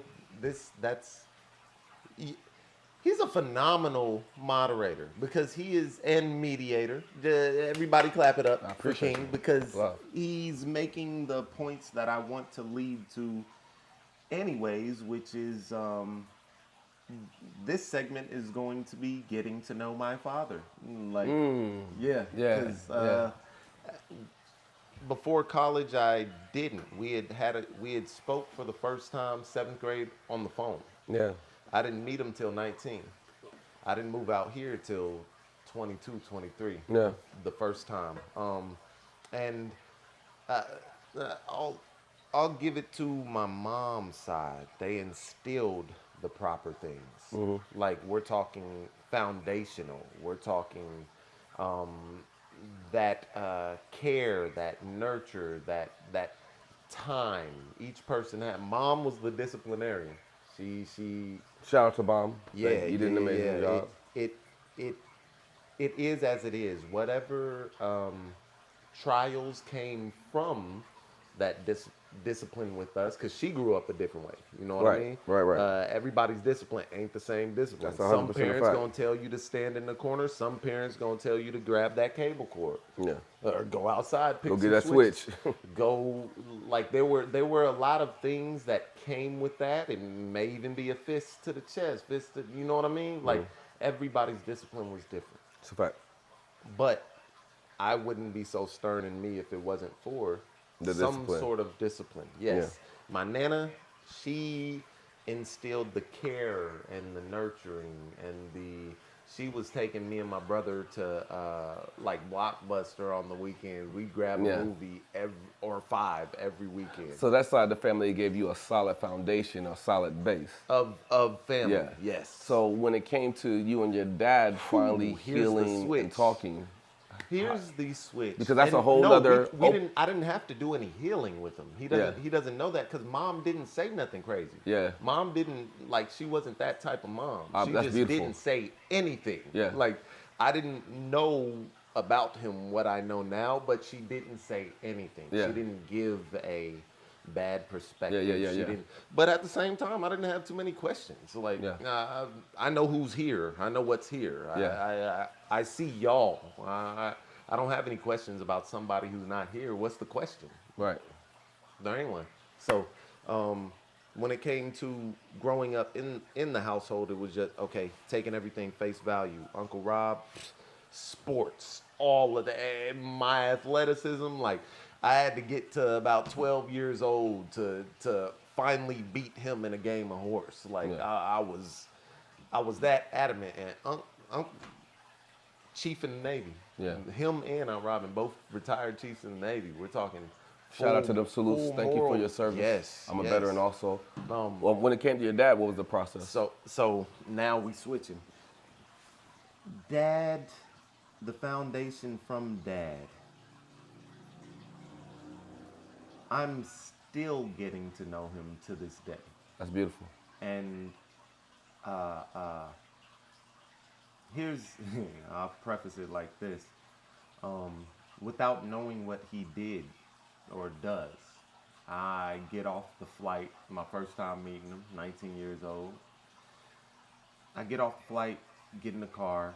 He's a phenomenal moderator because he is, and mediator. Everybody clap it up for King because he's making the points that I want to lead to anyways, which is this segment is going to be getting to know my father. Like, before college, I didn't. We had spoke for the first time 7th grade on the phone. Yeah. I didn't meet him till 19. I didn't move out here till 22, 23. Yeah. The first time. And I'll give it to my mom's side. They instilled the proper things. Mm-hmm. Like, we're talking foundational. We're talking that care, that nurture, that time. Each person had. Mom was the disciplinarian. She shout out to Mom. Yeah, you did an amazing job. It is as it is. Whatever trials came from that discipline with us, because she grew up a different way. You know what I mean? Right. Everybody's discipline ain't the same discipline. That's 100% some parents gonna tell you to stand in the corner. Some parents gonna tell you to grab that cable cord. Yeah. Or go outside, pick go some get that switch. Go, like, there were a lot of things that came with that. It may even be a fist to the chest, you know what I mean? Like, everybody's discipline was different. It's a fact. But I wouldn't be so stern in me if it wasn't for some sort of discipline. Yes. Yeah. My Nana, she instilled the care and the nurturing and she was taking me and my brother to like Blockbuster on the weekend. We grab a movie or 5 every weekend. So that side of the family gave you a solid foundation, a solid base of family. Yeah. Yes. So when it came to you and your dad finally healing and talking. Here's the switch. Because that's a whole other. I didn't have to do any healing with him. He doesn't know that because Mom didn't say nothing crazy. Yeah. Mom didn't, like, she wasn't that type of mom. She that's just beautiful. Didn't say anything. Yeah. Like, I didn't know about him what I know now, but she didn't say anything. Yeah. She didn't give a bad perspective. Yeah. But at the same time, I didn't have too many questions. Like, I know who's here. I know what's here. Yeah. I see y'all. I don't have any questions about somebody who's not here. What's the question? Right. There ain't one. So when it came to growing up in the household, it was just, okay, taking everything face value. Uncle Rob, sports, all of that. My athleticism, like, I had to get to about 12 years old to finally beat him in a game of horse. Like, I was that adamant. And Chief in the Navy. Yeah. Him and Aunt Robin, both retired chiefs in the Navy. We're talking. Shout out to them salutes. Thank you for your service. Yes. I'm a veteran also. Well, when it came to your dad, what was the process? So now we switching. Dad, the foundation from Dad. I'm still getting to know him to this day. That's beautiful. And here's, I'll preface it like this. Without knowing what he did or does, I get off the flight, my first time meeting him, 19 years old. I get off the flight, get in the car,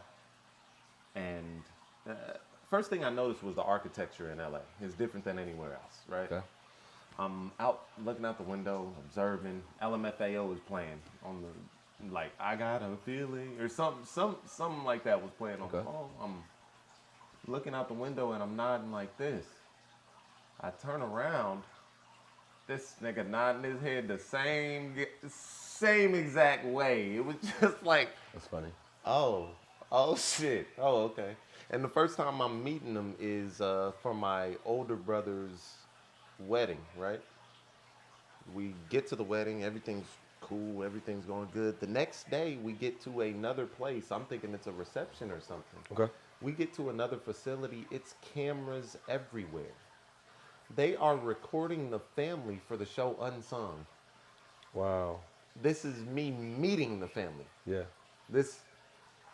and first thing I noticed was the architecture in LA. It's different than anywhere else, right? Okay. I'm out looking out the window, observing. LMFAO is playing on the, like, I Got a Feeling, or something like that was playing on the phone. I'm looking out the window and I'm nodding like this. I turn around, this nigga nodding his head the same exact way. It was just like, That's funny. oh shit, oh okay. And the first time I'm meeting him is for my older brother's wedding, right? We get to the wedding, everything's cool, everything's going good. The next day we get to another place. I'm thinking it's a reception or something. Okay. We get to another facility, it's cameras everywhere. They are recording the family for the show Unsung. Wow. This is me meeting the family. Yeah.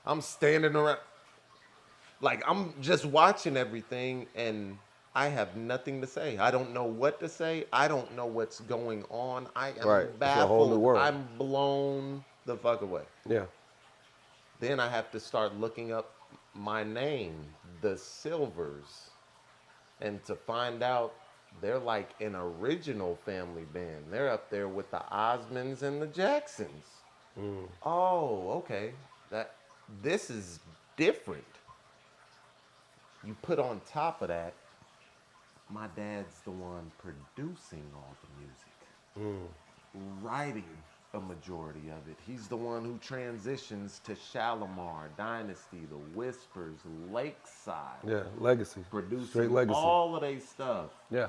I'm standing around, like I'm just watching everything and I have nothing to say. I don't know what to say. I don't know what's going on. I am baffled. It's a whole new world. I'm blown the fuck away. Yeah. Then I have to start looking up my name, the Silvers, and to find out they're like an original family band. They're up there with the Osmonds and the Jacksons. Oh, okay. This is different. You put on top of that, my dad's the one producing all the music, writing a majority of it. He's the one who transitions to Shalimar, Dynasty, The Whispers, Lakeside. Yeah, legacy. Producing Straight legacy. all of their stuff. Yeah.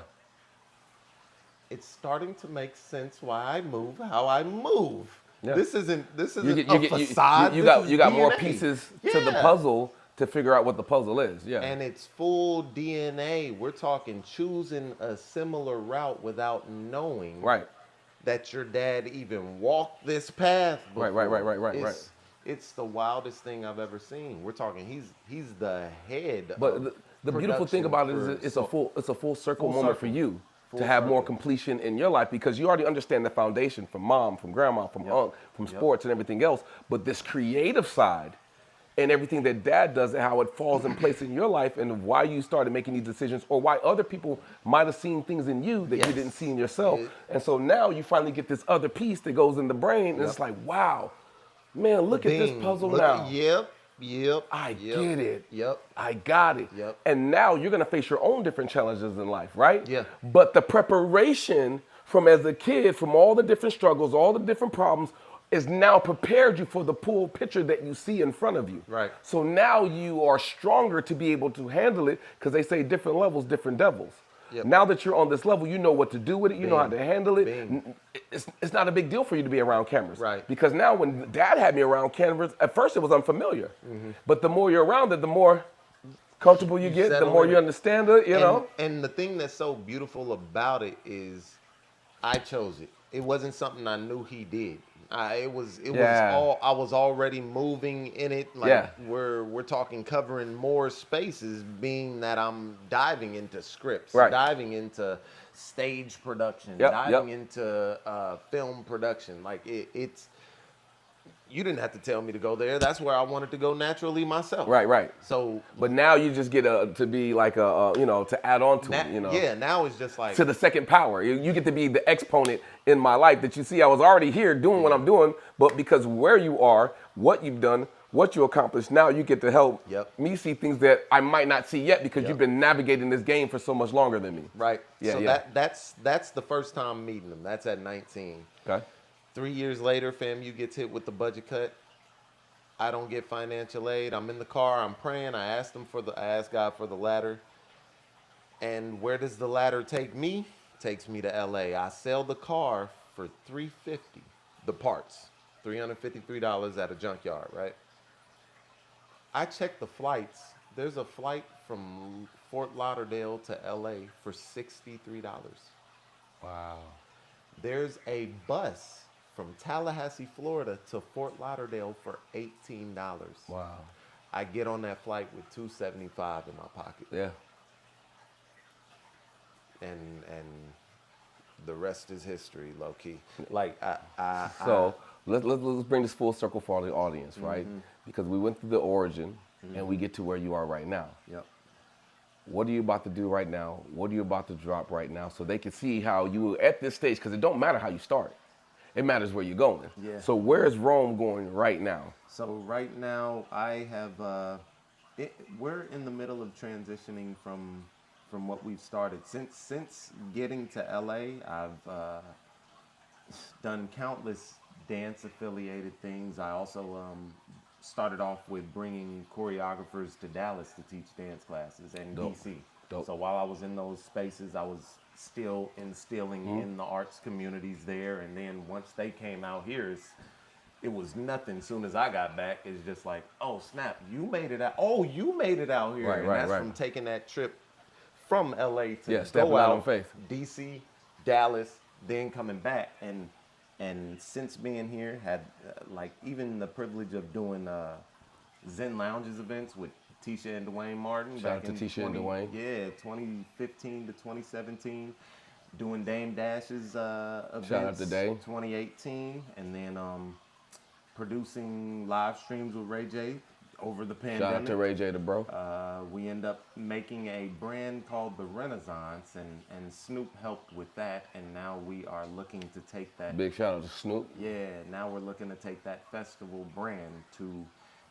It's starting to make sense why I move how I move. Yeah. This isn't a facade. You This is got more DNA. pieces to the puzzle to figure out what the puzzle is. Yeah. And it's full DNA. We're talking choosing a similar route without knowing that your dad even walked this path before. Right. It's the wildest thing I've ever seen. We're talking he's the head. But the beautiful thing about it is it's a full circle moment for you to have more completion in your life, because you already understand the foundation from mom, from grandma, from uncle, from sports and everything else. But this creative side and everything that dad does and how it falls in place in your life and why you started making these decisions, or why other people might have seen things in you that you didn't see in yourself. And so now you finally get this other piece that goes in the brain and it's like, wow, man, look at this puzzle now. I get it. I got it. And now you're gonna face your own different challenges in life, right? Yeah. But the preparation from as a kid, from all the different struggles, all the different problems, is now prepared you for the full picture that you see in front of you. Right. So now you are stronger to be able to handle it, because they say different levels, different devils. Now that you're on this level, you know what to do with it, you know how to handle it. It's not a big deal for you to be around cameras. Right. Because now when dad had me around cameras, at first it was unfamiliar. But the more you're around it, the more comfortable you get, the more you understand it, you know? And the thing that's so beautiful about it is I chose it. It wasn't something I knew he did. I was already moving in it. Like we're talking covering more spaces, being that I'm diving into scripts, diving into stage production, diving into film production. Like it's, you didn't have to tell me to go there. That's where I wanted to go naturally myself. Right. So, but now you just get to be like to add on to it, you know. Yeah, now it's just like to the second power. You get to be the exponent in my life that you see. I was already here doing what I'm doing, but because where you are, what you've done, what you accomplished, now you get to help me see things that I might not see yet, because you've been navigating this game for so much longer than me. Right. So that's the first time meeting him. That's at 19. Okay. 3 years later, FAMU gets hit with the budget cut. I don't get financial aid. I'm in the car. I'm praying. I asked God for the ladder. And where does the ladder take me? Takes me to LA. I sell the car for $350. The parts, $353 at a junkyard. Right. I checked the flights. There's a flight from Fort Lauderdale to LA for $63. Wow. There's a bus from Tallahassee, Florida to Fort Lauderdale for $18. Wow. I get on that flight with $275 in my pocket. Yeah. And the rest is history, low key. Like So let's bring this full circle for the audience, right? Because we went through the origin and we get to where you are right now. Yep. What are you about to do right now? What are you about to drop right now so they can see how you at this stage, because it don't matter how you start. It matters where you're going. Yeah. So where is Rome going right now? So right now I have, we're in the middle of transitioning from what we've started. Since getting to LA, I've done countless dance affiliated things. I also started off with bringing choreographers to Dallas to teach dance classes and DC. Dope. So while I was in those spaces, I was still instilling in the arts communities there. And then once they came out here, it was nothing. Soon as I got back, it's just like, oh snap, you made it out. Oh, you made it out here. Right, and that's from taking that trip from LA to stepping go out out on faith. DC, Dallas, then coming back. And since being here, had like even the privilege of doing Xen Lounges events with Tisha and Dwayne Martin. Shout out to Tisha and Dwayne. Yeah, 2015 to 2017. Doing Dame Dash's events. Shout out to Dame. 2018. And then producing live streams with Ray J over the pandemic. Shout out to Ray J, the bro. We end up making a brand called The Renaissance, and Snoop helped with that, and now we are looking to take that. Big shout out to Snoop. Yeah, now we're looking to take that festival brand to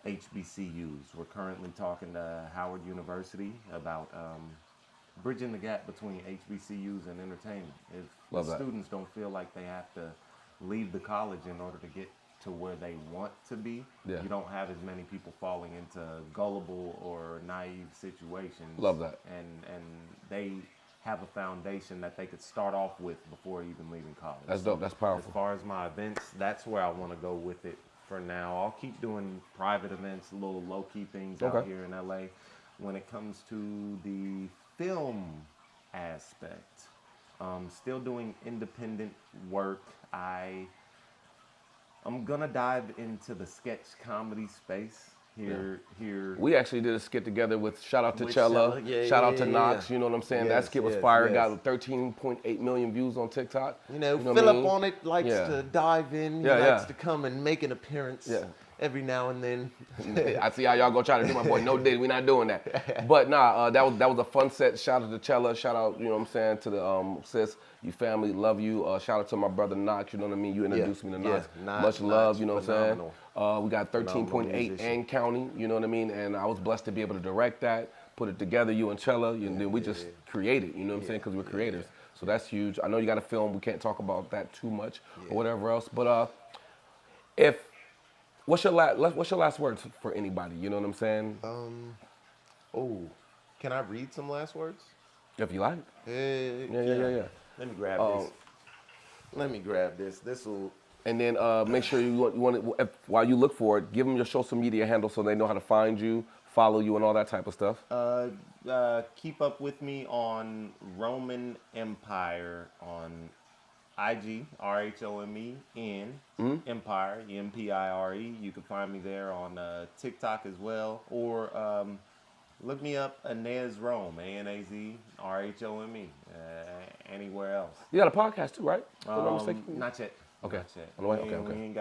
HBCUs. We're currently talking to Howard University about bridging the gap between HBCUs and entertainment. If Love the that. students don't feel like they have to leave the college in order to get to where they want to be, Yeah. you don't have as many people falling into gullible or naive situations. Love that. And they have a foundation that they could start off with before even leaving college. That's dope. That's powerful. As far as my events, that's where I want to go with it for now. I'll keep doing private events, little low-key things out here in LA. When it comes to the film aspect, still doing independent work. I'm gonna dive into the sketch comedy space here. We actually did a skit together with shout out to With Chella, Chella. Yeah, shout out yeah, to yeah, Knox. yeah. You know what I'm saying? That Yes, skit was yes, fire. yes. Got 13.8 million views on TikTok. You know, what I Philip mean? on it likes to dive in. He likes to come and make an appearance every now and then. I see how y'all gonna try to do my boy. No did. We not doing that. But nah, that was a fun set. Shout out to Chella. Shout out, you know what I'm saying, to the sis, you family, love you. Shout out to my brother Knox. You know what I mean? You introduced me to Knox. Much love. You know what I'm saying? We got 13.8 and counting. You know what I mean? And I was blessed to be able to direct that, put it together. You and Chella, and then we just created. You know what I'm saying? Because we're creators. So that's huge. I know you got a film. We can't talk about that too much or whatever else. But what's your last words for anybody? You know what I'm saying? Can I read some last words? If you like. Yeah. Let me grab this. Let me grab this. This will. And then make sure you want it, while you look for it, give them your social media handle so they know how to find you, follow you, and all that type of stuff. Keep up with me on Roman Empire on IG, RHOMEN, Empire, EMPIRE. You can find me there on TikTok as well. Or look me up, Anaz Rhome, ANAZRHOME, anywhere else. You got a podcast too, right? If I'm not mistaken? Not yet. Okay. Not yet. On the way? We Okay. ain't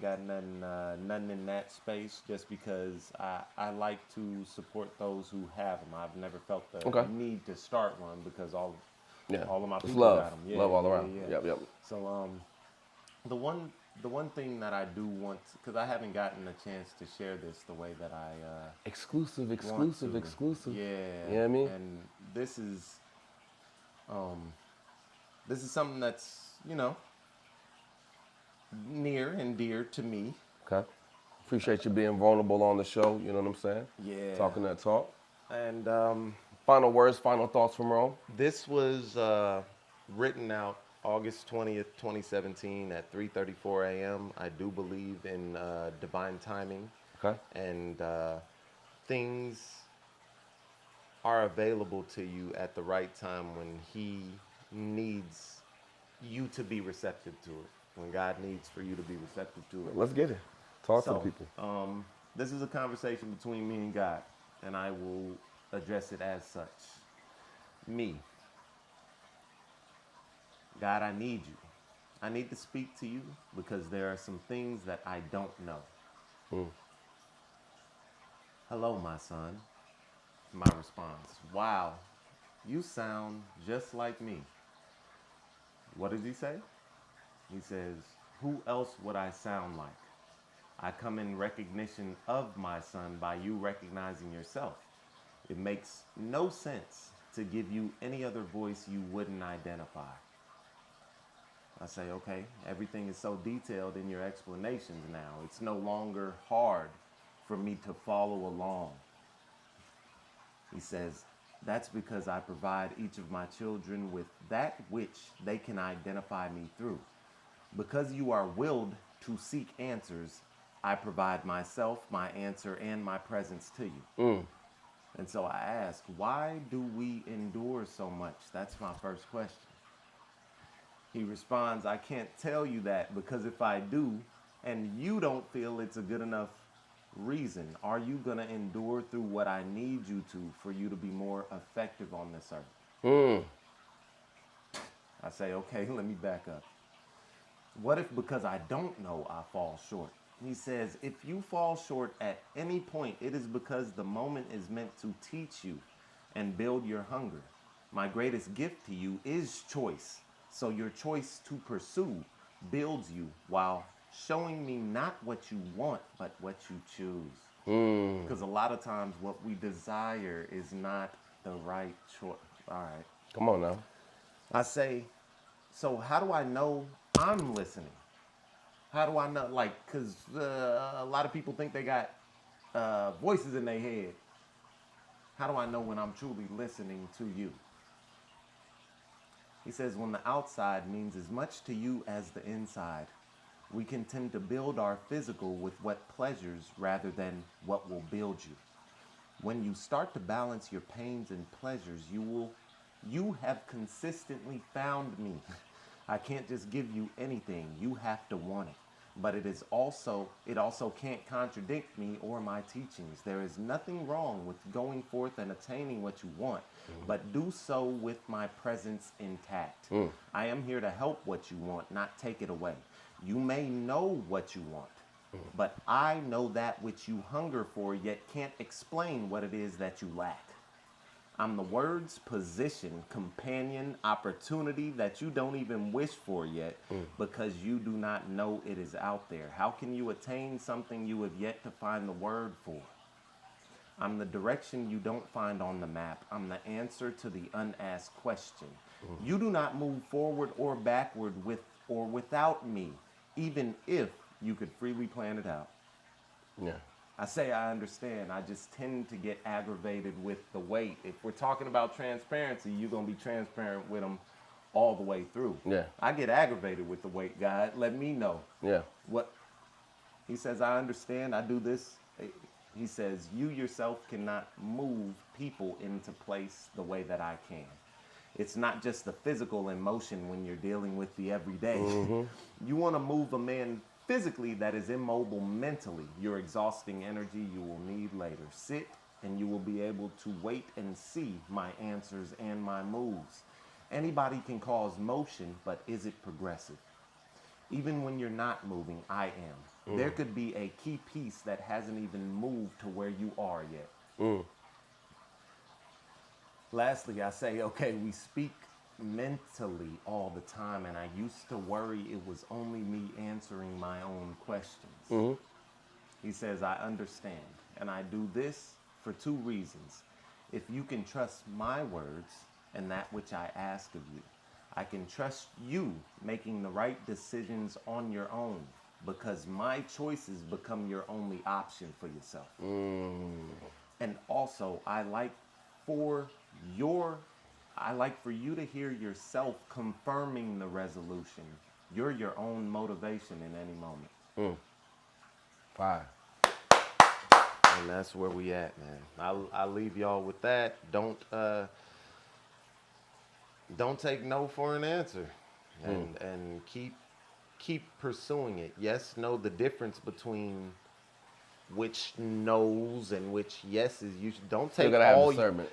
got nothing in that space, just because I like to support those who have them. I've never felt the need to start one because all of my people love. got them. Yeah, love all around. Yeah. Yep. So the one thing that I do want, because I haven't gotten a chance to share this the way that I Exclusive. want to. Yeah. Yeah. You know what I mean? And this is something that's, you know, near and dear to me. Okay. Appreciate you being vulnerable on the show. You know what I'm saying? Yeah. Talking that talk. And Final words, final thoughts from Rome. this was written out August 20th, 2017 at 3:34 a.m. I do believe in divine timing. Okay. And things are available to you at the right time when he needs you to be receptive to it. When God needs for you to be receptive to it. Let's get it. Talk to the people. This is a conversation between me and God, and I will address it as such. Me. God, I need you. I need to speak to you because there are some things that I don't know. Hello, my son. My response, wow, you sound just like me. What does he say? He says, who else would I sound like? I come in recognition of my son by you recognizing yourself. It makes no sense to give you any other voice you wouldn't identify. I say, okay, everything is so detailed in your explanations now. It's no longer hard for me to follow along. He says, that's because I provide each of my children with that which they can identify me through. Because you are willed to seek answers, I provide myself, my answer, and my presence to you. And so I ask, why do we endure so much? That's my first question. He responds, I can't tell you that because if I do, and you don't feel it's a good enough reason, are you going to endure through what I need you to for you to be more effective on this earth? I say, okay, let me back up. What if because I don't know I fall short? He says, if you fall short at any point, it is because the moment is meant to teach you and build your hunger. My greatest gift to you is choice. So your choice to pursue builds you while showing me not what you want, but what you choose. Because a lot of times what we desire is not the right choice. All right. Come on now. I say, so how do I know I'm listening? How do I know? Like, because a lot of people think they got voices in their head. How do I know when I'm truly listening to you? He says, when the outside means as much to you as the inside, we can tend to build our physical with what pleasures rather than what will build you. When you start to balance your pains and pleasures, you have consistently found me. I can't just give you anything. You have to want it. But it also can't contradict me or my teachings. There is nothing wrong with going forth and attaining what you want, but do so with my presence intact. I am here to help what you want, not take it away. You may know what you want, but I know that which you hunger for, yet can't explain what it is that you lack. I'm the word's position, companion, opportunity that you don't even wish for yet because you do not know it is out there. How can you attain something you have yet to find the word for? I'm the direction you don't find on the map. I'm the answer to the unasked question. You do not move forward or backward with or without me, even if you could freely plan it out. Yeah. I say I understand. I just tend to get aggravated with the weight. If we're talking about transparency, you're going to be transparent with them all the way through. Yeah. I get aggravated with the weight, God. Let me know. Yeah. What? He says, I understand. I do this. He says, you yourself cannot move people into place the way that I can. It's not just the physical emotion when you're dealing with the everyday. You want to move a man physically that is immobile mentally. Your exhausting energy you will need later. Sit and you will be able to wait and see my answers and my moves. Anybody can cause motion, but is it progressive? Even when you're not moving, I am. There could be a key piece that hasn't even moved to where you are yet. Lastly, I say, okay, we speak mentally all the time, and I used to worry it was only me answering my own questions. He says, I understand, and I do this for two reasons. If you can trust my words and that which I ask of you, I can trust you making the right decisions on your own, because my choices become your only option for yourself. And also, I like for you to hear yourself confirming the resolution. You're your own motivation in any moment. Fire. And that's where we at, man. I'll leave y'all with that. Don't take no for an answer, and keep pursuing it. Yes, know the difference between which no's and which yeses. Don't take gotta have all discernment.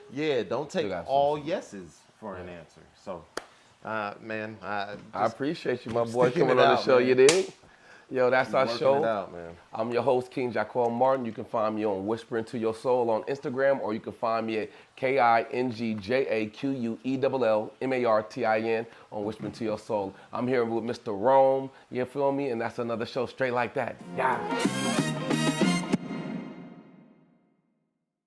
don't take all yeses for an answer. So Man, I appreciate you, my boy, sticking coming it on the out, show, man. you dig? Yo, that's our Working show. it out, man. I'm your host, King Jaquel Martin. You can find me on Whispering to Your Soul on Instagram, or you can find me at KingJaquelMartin on Whispering to Your Soul. I'm here with Mr. Rhome, you feel me? And that's another show straight like that. Yeah.